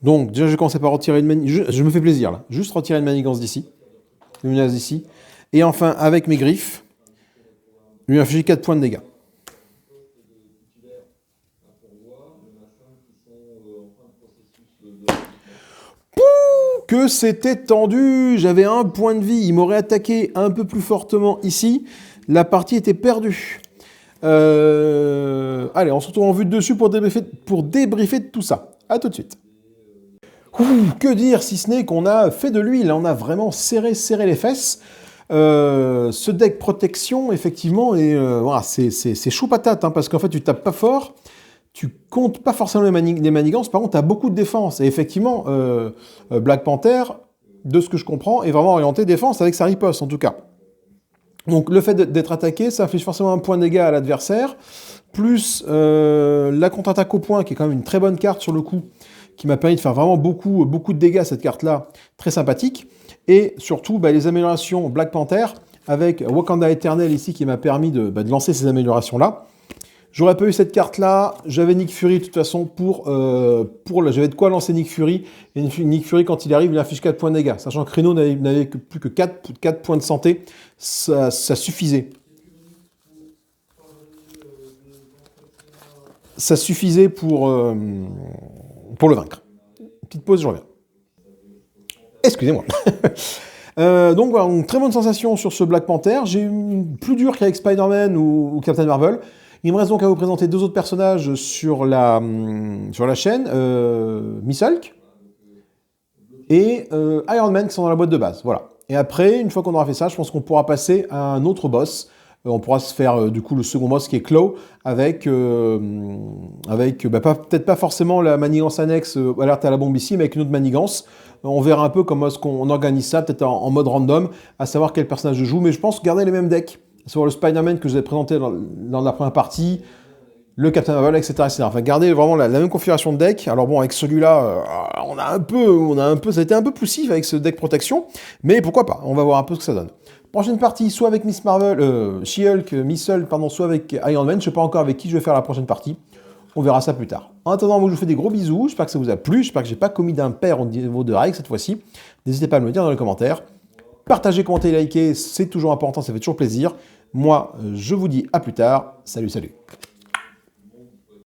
Donc déjà, je vais commencer par retirer une manigance. Je me fais plaisir là. Juste retirer une manigance d'ici. Une menace d'ici. Et enfin, avec mes griffes, lui infliger 4 points de dégâts. Que c'était tendu, j'avais 1 point de vie, il m'aurait attaqué un peu plus fortement ici, la partie était perdue. Allez, on se retrouve en vue de dessus pour débriefer de tout ça. A tout de suite. Que dire si ce n'est qu'on a fait de l'huile, on a vraiment serré les fesses. Ce deck protection, effectivement, voilà, c'est chaud patate, parce qu'en fait tu tapes pas fort. Tu comptes pas forcément les manigances, par contre, tu as beaucoup de défense. Et effectivement, Black Panther, de ce que je comprends, est vraiment orienté défense avec sa riposte, en tout cas. Donc, le fait d'être attaqué, ça inflige forcément un point de dégâts à l'adversaire, plus la contre-attaque au point, qui est quand même une très bonne carte sur le coup, qui m'a permis de faire vraiment beaucoup de dégâts, cette carte-là, très sympathique. Et surtout, les améliorations Black Panther, avec Wakanda Éternel ici, qui m'a permis de lancer ces améliorations-là. J'aurais pas eu cette carte-là, j'avais Nick Fury de toute façon j'avais de quoi lancer Nick Fury, et Nick Fury quand il arrive, il affiche 4 points de dégâts, sachant que Reno n'avait plus que 4 points de santé, ça suffisait. ça suffisait pour le vaincre. Petite pause, je reviens. Excusez-moi. Donc voilà, une très bonne sensation sur ce Black Panther. J'ai eu plus dur qu'avec Spider-Man ou Captain Marvel. Il me reste donc à vous présenter deux autres personnages sur la chaîne, Miss Hulk et Iron Man qui sont dans la boîte de base. Voilà. Et après, une fois qu'on aura fait ça, je pense qu'on pourra passer à un autre boss. On pourra se faire du coup le second boss qui est Claw avec peut-être pas forcément la manigance annexe alerte à la bombe ici, mais avec une autre manigance. On verra un peu comment est-ce qu'on organise ça, peut-être en mode random, à savoir quel personnage je joue, mais je pense garder les mêmes decks. À savoir le Spider-Man que je vous ai présenté dans la première partie, le Captain Marvel, etc., etc. Enfin, garder vraiment la même configuration de deck. Alors bon, avec celui-là, ça a été un peu poussif avec ce deck protection, mais pourquoi pas, on va voir un peu ce que ça donne. Prochaine partie, soit avec Miss Marvel, She-Hulk, Miss Hulk, pardon, soit avec Iron Man. Je ne sais pas encore avec qui je vais faire la prochaine partie. On verra ça plus tard. En attendant, moi je vous fais des gros bisous. J'espère que ça vous a plu. J'espère que j'ai pas commis d'impair au niveau de règles cette fois-ci. N'hésitez pas à me le dire dans les commentaires. Partagez, commentez, likez, c'est toujours important, ça fait toujours plaisir. Moi, je vous dis à plus tard. Salut, salut.